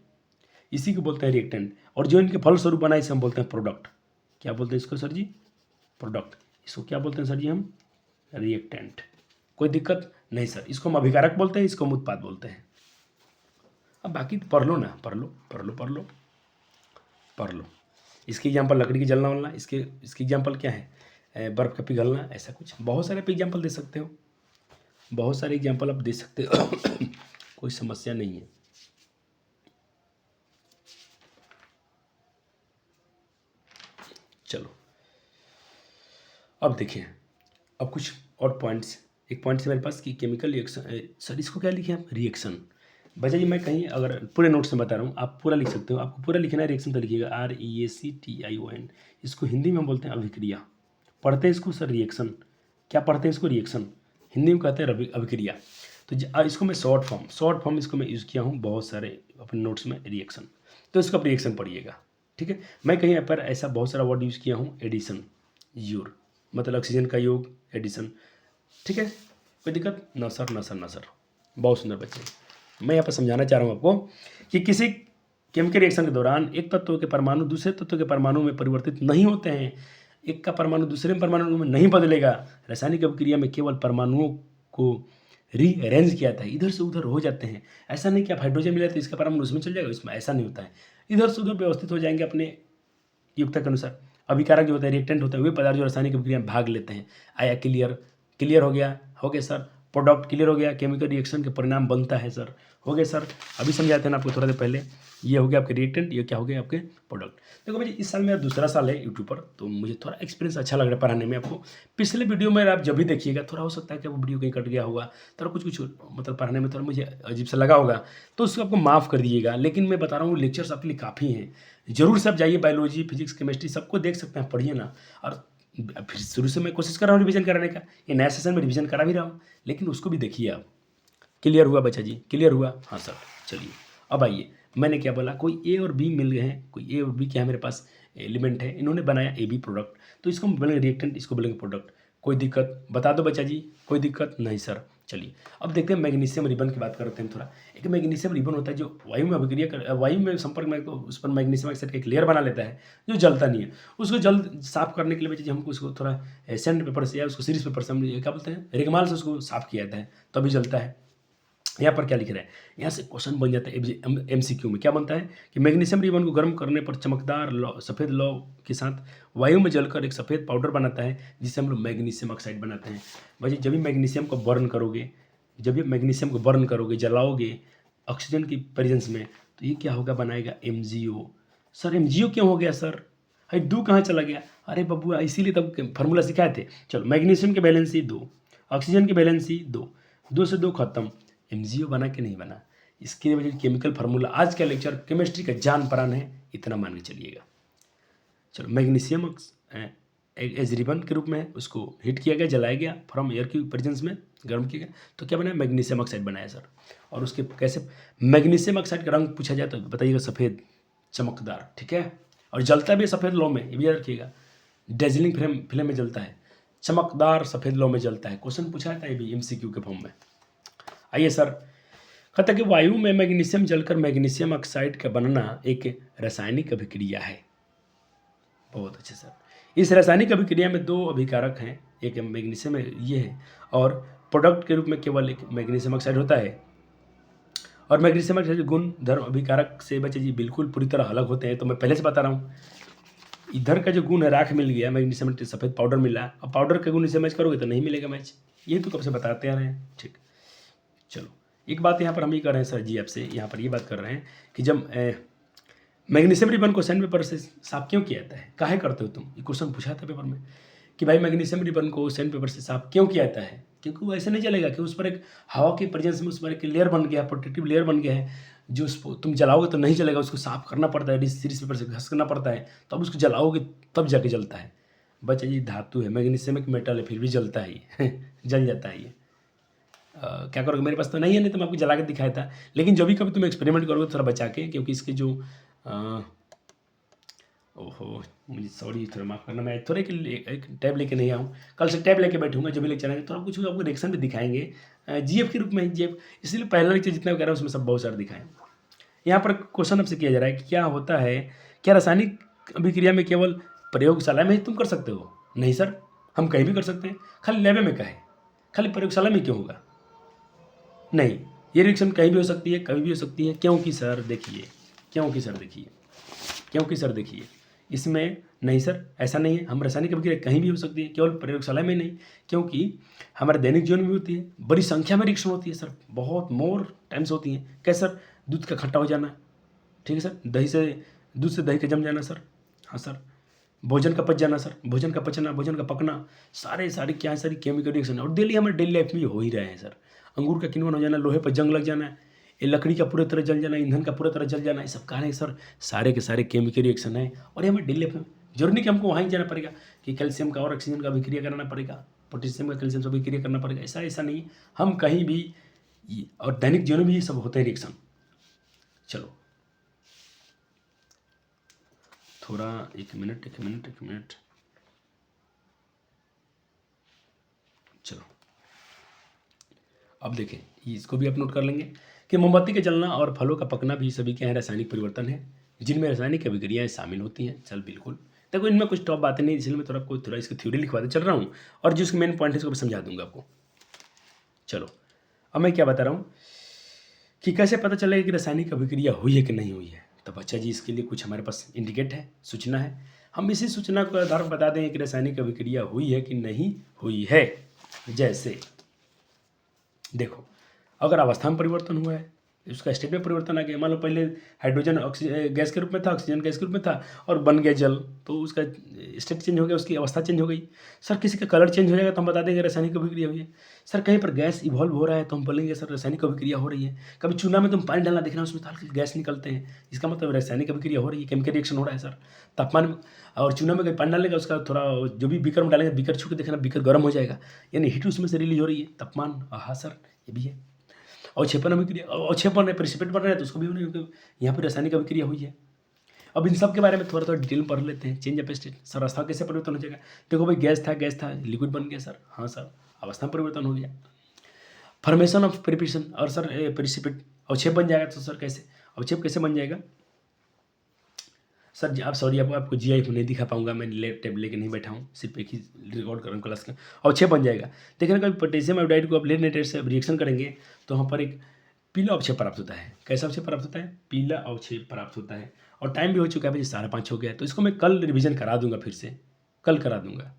इसी को बोलते हैं रिएक्टेंट। और जो इनके फलस्वरूप बना इसे हम बोलते हैं प्रोडक्ट। क्या बोलते हैं इसको सर जी? प्रोडक्ट। इसको क्या बोलते हैं सर जी? हम रिएक्टेंट। कोई दिक्कत नहीं सर, इसको हम अभिकारक बोलते हैं, इसको हम उत्पाद बोलते हैं। अब बाकी तो पढ़ लो ना, पढ़ लो। इसकी एग्जाम्पल लकड़ी की जलना वलना, इसकी एग्जाम्पल क्या है, बर्फ़ का पिघलना, ऐसा कुछ बहुत सारे एग्जाम्पल दे सकते हो, बहुत सारे एग्जाम्पल आप दे सकते हो कोई समस्या नहीं है। चलो अब देखिए, अब कुछ और पॉइंट्स, एक पॉइंट है मेरे पास कि केमिकल रिएक्शन, सर इसको क्या लिखे आप? रिएक्शन। बच्चा जी मैं कहीं अगर पूरे नोट से बता रहा हूँ, आप पूरा लिख सकते हो। आपको पूरा लिखना है, रिएक्शन तो लिखिएगा REACTION। इसको हिंदी में हम बोलते हैं अभिक्रिया। पढ़ते हैं इसको सर रिएक्शन। क्या पढ़ते हैं इसको? रिएक्शन। हिंदी में कहते हैं अभिक्रिया। तो इसको मैं शॉर्ट फॉर्म इसको मैं यूज़ किया हूँ बहुत सारे अपने नोट्स में, रिएक्शन। तो इसका आप रिएक्शन पढ़िएगा, ठीक है। मैं कहीं पर ऐसा बहुत सारा वर्ड यूज़ किया हूँ, एडिशन, यूर, मतलब ऑक्सीजन का योग, एडिशन, ठीक है। कोई दिक्कत? ना सर, ना सर, ना सर। बहुत सुंदर बच्चे। मैं यहाँ पर समझाना चाह रहा हूँ आपको कि किसी केमिकल रिएक्शन के दौरान एक तत्व के परमाणु दूसरे तत्व के परमाणु में परिवर्तित नहीं होते हैं। एक का परमाणु दूसरे परमाणु में नहीं बदलेगा। रासायनिक अभिक्रिया में केवल परमाणुओं को रीअरेंज किया था, इधर से उधर हो जाते हैं। ऐसा नहीं कि आप हाइड्रोजन मिला तो इसका परमाणु उसमें चल जाएगा, इसमें ऐसा नहीं होता है। इधर से उधर व्यवस्थित हो जाएंगे अपने युक्ता के अनुसार। अभिकारक जो होता है, रिएक्टेंट होता है, वे पदार्थ जो रासायनिक अभिक्रिया में भाग लेते हैं। आया क्लियर हो गया सर। प्रोडक्ट क्लियर हो गया, केमिकल रिएक्शन के परिणाम बनता है सर, हो गया सर। अभी समझाते हैं ना आपको थोड़ा देर पहले। ये हो गया आपके रिएक्टेंट, ये क्या हो गया आपके प्रोडक्ट। देखो भाई, इस साल मेरा दूसरा साल है यूट्यूब पर, तो मुझे थोड़ा एक्सपीरियंस अच्छा लग रहा है पढ़ाने में आपको। पिछले वीडियो में आप जब भी देखिएगा, थोड़ा हो सकता है कि वो वीडियो कहीं कट गया होगा, थोड़ा कुछ मतलब पढ़ाने में थोड़ा मुझे अजीब सा लगा होगा, तो उसको आपको माफ़ कर दीजिएगा। लेकिन मैं बता रहा हूँ, लेक्चर्स आपके लिए काफ़ी हैं। जरूर से आप जाइए, बायोलॉजी, फिजिक्स, केमिस्ट्री सबको देख सकते हैं, पढ़िए ना। और फिर शुरू से मैं कोशिश कर रहा हूँ रिवीजन कराने का, ये नया सेशन में रिवीजन करा भी रहा हूँ, लेकिन उसको भी देखिए आप। क्लियर हुआ बच्चा जी? क्लियर हुआ? हाँ सर। चलिए अब आइए, मैंने क्या बोला, कोई ए और बी मिल गए हैं, कोई ए और बी क्या है मेरे पास एलिमेंट है, इन्होंने बनाया ए बी प्रोडक्ट, तो इसको हम बोलेंगे रिएक्टेंट, इसको बोलेंगे प्रोडक्ट। कोई दिक्कत? बता दो बच्चा जी, कोई दिक्कत नहीं सर। चलिए अब देखते हैं मैग्नीशियम रिबन की बात करते हैं थोड़ा। एक मैग्नीशियम रिबन होता है जो वायु में अभिक्रिया कर, वायु में संपर्क में, तो उस पर मैग्नीशियम ऑक्साइड का एक लेयर बना लेता है जो जलता नहीं है। उसको जल्द साफ करने के लिए बच्चे हमको उसको थोड़ा सैंड पेपर से या उसको सीरीज पेपर से हम क्या बोलते हैं, रेगमाल से उसको साफ किया जाता है, तभी जलता है। यहाँ पर क्या लिख रहा है, यहाँ से क्वेश्चन बन जाता है MCQ में। क्या बनता है कि मैग्नीशियम रिबन को गर्म करने पर चमकदार सफ़ेद लौ के साथ वायु में जलकर एक सफ़ेद पाउडर बनाता है, जिससे हम लोग मैग्नीशियम ऑक्साइड बनाते हैं। भाई जब भी मैग्नीशियम को बर्न करोगे, जलाओगे ऑक्सीजन की प्रेजेंस में, तो ये क्या होगा, बनाएगा MgO। सर MgO क्यों हो गया सर? भाई दो कहाँ चला गया? अरे बबुआ, इसीलिए तब फार्मूला सिखाए थे। चलो, मैग्नीशियम की वैलेंसी 2, ऑक्सीजन की वैलेंसी 2, 2 से 2 खत्म। MgO बना कि नहीं बना? इसके वजह केमिकल फार्मूला आज का लेक्चर केमिस्ट्री का जान प्राण है, इतना मान के चलिएगा। चलो, मैग्नीशियम एज रिबन के रूप में उसको हीट किया गया, जलाया गया, फ्रॉम एयर की प्रेजेंस में गर्म किया गया, तो क्या बनाया, मैग्नीशियम ऑक्साइड बनाया सर। और उसके कैसे, मैग्नीशियम ऑक्साइड का रंग पूछा जाए तो बताइएगा सफ़ेद चमकदार, ठीक है। और जलता भी सफ़ेद लौ में, ये भी याद रखिएगा। डेजलिंग फ्लेम में जलता है, चमकदार सफ़ेद लौ में जलता है। क्वेश्चन पूछा था ये भी MCQ के फॉर्म में। आइए सर, कहता कि वायु में मैग्नीशियम जलकर मैग्नीशियम ऑक्साइड का बनना एक रासायनिक अभिक्रिया है। बहुत अच्छे सर। इस रासायनिक अभिक्रिया में 2 अभिकारक हैं, एक मैग्नीशियम ये है, और प्रोडक्ट के रूप में केवल एक मैग्नीशियम ऑक्साइड होता है। और मैग्नीशियम ऑक्साइड के गुण धर्म अभिकारक से बच्चे जी बिल्कुल पूरी तरह अलग होते हैं। तो मैं पहले से बता रहा हूँ, इधर का जो गुण है राख मिल गया, मैग्नीशियम सफ़ेद पाउडर मिला, और पाउडर के गुण इसे मैच करोगे तो नहीं मिलेगा मैच। ये तो कब से बताते आ रहे हैं, ठीक। चलो, एक बात यहाँ पर हम ये कर रहे हैं सर जी, आपसे यहाँ पर ये बात कर रहे हैं कि जब मैग्नीशियम रिबन को सैंड पेपर से साफ क्यों किया जाता है, काहे करते हो तुम? ये क्वेश्चन पूछा था पेपर में कि भाई मैग्नीशियम रिबन को सैंड पेपर से साफ क्यों किया जाता है? क्योंकि वो ऐसे नहीं चलेगा कि उस पर एक हवा की प्रेजेंस में उस पर एक लेयर बन गया, प्रोटेक्टिव लेयर बन गया है, जो उसको तुम जलाओगे तो नहीं चलेगा, उसको साफ करना पड़ता है, सीरीज पेपर से घसना पड़ता है, तब उसको जलाओगे तब जाके जलता है। बच्चा ये धातु है, मैग्नीशियम एक मेटल है, फिर भी जलता है ये जल जाता है ये। क्या करोगे, मेरे पास तो नहीं है, नहीं तो मैं आपको जला के दिखाया था। लेकिन जब भी कभी तुम एक्सपेरिमेंट करोगे थोड़ा बचा के, क्योंकि इसके जो ओहो मुझे सॉरी, थोड़ा माफ़ करना, मैं थोड़े के एक टैब लेके नहीं आऊँ, कल से टैब लेके बैठूंगा, जब भी लेक्चर आएंगे थोड़ा कुछ आपको रिएक्शन भी दिखाएंगे GF के रूप में, GF इसलिए पहला लेक्चर जितना भी कर रहा है उसमें सब बहुत सारे दिखाएँ। यहाँ पर क्वेश्चन आपसे किया जा रहा है कि क्या होता है, क्या रासायनिक अभिक्रिया में केवल प्रयोगशाला में ही तुम कर सकते हो? नहीं सर, हम कहीं भी कर सकते हैं, खाली लैब में का है, खाली प्रयोगशाला में क्यों होगा? नहीं, ये रिएक्शन कहीं भी हो सकती है, कभी भी हो सकती है। क्योंकि सर देखिए, इसमें नहीं सर, ऐसा नहीं है। हम रासायनिक अभिक्रिया कहीं भी हो सकती है, केवल प्रयोगशाला में नहीं, क्योंकि हमारे दैनिक जीवन में भी होती है, बड़ी संख्या में रिएक्शन होती है सर, बहुत मोर टाइम्स होती हैं। कैसे सर? दूध का खट्टा हो जाना, ठीक है सर, दूध से दही का जम जाना सर, हाँ सर, भोजन का पच जाना सर, भोजन का पचना, भोजन का पकना, सारी क्या सारी केमिकल रिएक्शन और डेली हमारे डेली लाइफ में हो ही रहे हैं सर। अंगूर का किण्वन हो जाना, लोहे पर जंग लग जाना, ये लकड़ी का पूरी तरह जल जाना, ईंधन का पूरी तरह जल जाना, ये सब कहा नहीं सर, सारे के सारे केमिकल रिएक्शन है और ये हमें डेली जरूरी नहीं कि हमको वहाँ ही जाना पड़ेगा कि कैल्शियम का और ऑक्सीजन का अभिक्रिया कराना पड़ेगा, पोटेशियम का कैल्शियम से अभिक्रिया करना पड़ेगा, ऐसा नहीं, हम कहीं भी और दैनिक जीवन में भी ये सब होते हैं रिएक्शन। चलो थोड़ा एक मिनट चलो अब देखें, इसको भी आप नोट कर लेंगे कि मोमबत्ती के जलना और फलों का पकना भी सभी के यहाँ रासायनिक परिवर्तन है जिनमें रासायनिक अभिक्रियाएं शामिल होती हैं। चल बिल्कुल, देखो इनमें कुछ टॉप बातें नहीं, इसलिए मैं थोड़ा इसकी थ्योरी लिखवाते चल रहा हूँ और जो इसके मेन पॉइंट है इसको भी समझा दूंगा आपको। चलो अब मैं क्या बता रहा हूँ कि कैसे पता चलेगा कि रासायनिक अभिक्रिया हुई है कि नहीं हुई है। तो बच्चा जी इसके लिए कुछ हमारे पास इंडिकेट है, सूचना है, हम इसी सूचना को आधार पर बता दें कि रासायनिक अभिक्रिया हुई है कि नहीं हुई है। जैसे देखो, अगर अवस्था में परिवर्तन हुआ है, उसका स्टेट में परिवर्तन आ गया, मान लो पहले हाइड्रोजन गैस के रूप में था, ऑक्सीजन गैस के रूप में था और बन गया जल, तो उसका स्टेट चेंज हो गया, उसकी अवस्था चेंज हो गई। सर किसी का कलर चेंज हो जाएगा तो हम बता देंगे रासायनिक अभिक्रिया हुई है। सर कहीं पर गैस इवॉल्व हो रहा है तो हम बोलेंगे सर रासायनिक अभिक्रिया हो रही है। कभी चूना में तुम पानी डालना देखना, उसमें हल्के गैस निकलते हैं, इसका मतलब रासायनिक अभिक्रिया हो रही है, केमिकल रिएक्शन हो रहा है सर। तापमान और चूना में पानी डालेगा, उसका थोड़ा जो भी बीकर में डालेंगे, बीकर छू के देखना, बीकर गर्म हो जाएगा, यानी हीट उसमें से रिलीज हो रही है, तापमान। हाँ सर ये भी है। अवक्षेपण अभिक्रिया, अवक्षेपण है, प्रेसिपिट बन रहा है तो उसको भी होने, क्योंकि यहाँ पर रासायनिक अभिक्रिया हुई है। अब इन सब के बारे में थोड़ा डिटेल में पढ़ लेते हैं। चेंज ऑफ स्टेट, सर अवस्था कैसे परिवर्तन हो जाएगा। देखो भाई गैस था लिक्विड बन गया सर, हाँ सर अवस्था में परिवर्तन हो गया। फॉर्मेशन ऑफ प्रिपरेशन, और सर प्रेसिपिट अवक्षेप बन जाएगा, तो सर कैसे अवक्षेप कैसे बन जाएगा सर। आप सॉरी आपको जीआई नहीं दिखा पाऊंगा, मैं लैपटॉप लेके नहीं बैठा हूँ, सिर्फ एक ही रिकॉर्ड कर रहा हूँ क्लास का। अवक्षेप बन जाएगा, देखिए कभी पोटेशियम आयोडाइड को आप लेड नाइट्रेट से रिएक्शन करेंगे तो वहाँ पर एक पीला अवक्षेप प्राप्त होता है। कैसा अवक्षेप प्राप्त होता है, पीला अवक्षेप प्राप्त होता है। और टाइम भी हो चुका है भाई, 5:30 हो गया, तो इसको मैं कल रिविजन करा दूंगा, फिर से कल करा दूंगा,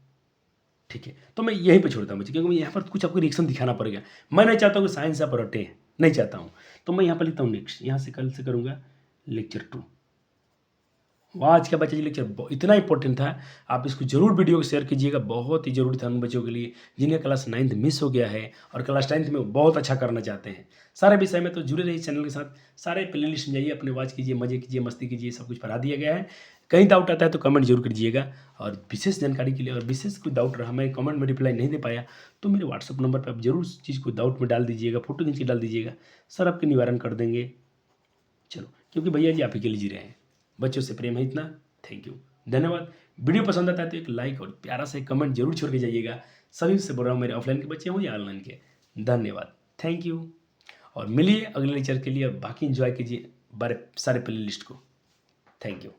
ठीक है। तो मैं यहीं पे छोड़ता हूँ बच्चे, क्योंकि यहाँ पर कुछ आपको रिएक्शन दिखाना पड़ेगा। मैं नहीं चाहता हूँ कि साइंस आप रटे, नहीं चाहता हूँ, तो मैं यहाँ पर लिखता हूँ नेक्स्ट, यहाँ से कल से करूँगा लेक्चर 2। आज का बच्चा जी लेक्चर इतना इंपॉर्टेंट था, आप इसको जरूर वीडियो को शेयर कीजिएगा, बहुत ही जरूरी था उन बच्चों के लिए जिन्हें क्लास 9th मिस हो गया है और क्लास 10th में बहुत अच्छा करना चाहते हैं। सारे विषय में तो जुड़े रहिए चैनल के साथ, सारे प्ले लिस्ट में जाइए, अपने वॉच कीजिए, मजे कीजिए, मस्ती कीजिए, सब कुछ पढ़ा दिया गया है। कहीं डाउट आता है तो कमेंट जरूर कीजिएगा, और विशेष जानकारी के लिए और विशेष कोई डाउट रहा, मैं कमेंट में रिप्लाई नहीं दे पाया, तो मेरे व्हाट्सअप नंबर पर आप जरूर उस चीज़ को डाउट में डाल दीजिएगा, फोटो खींच के डाल दीजिएगा, सर आपके निवारण कर देंगे। चलो, क्योंकि भैया जी आप ही के लिए जी रहे हैं, बच्चों से प्रेम है इतना। थैंक यू, धन्यवाद। वीडियो पसंद आता है तो एक लाइक और प्यारा सा कमेंट जरूर छोड़ के जाइएगा। सभी से बोल रहा हूँ, मेरे ऑफलाइन के बच्चे हों या ऑनलाइन के, धन्यवाद, थैंक यू। और मिलिए अगले लेक्चर के लिए, और बाकी एंजॉय कीजिए सारे प्ले लिस्ट को। Thank you.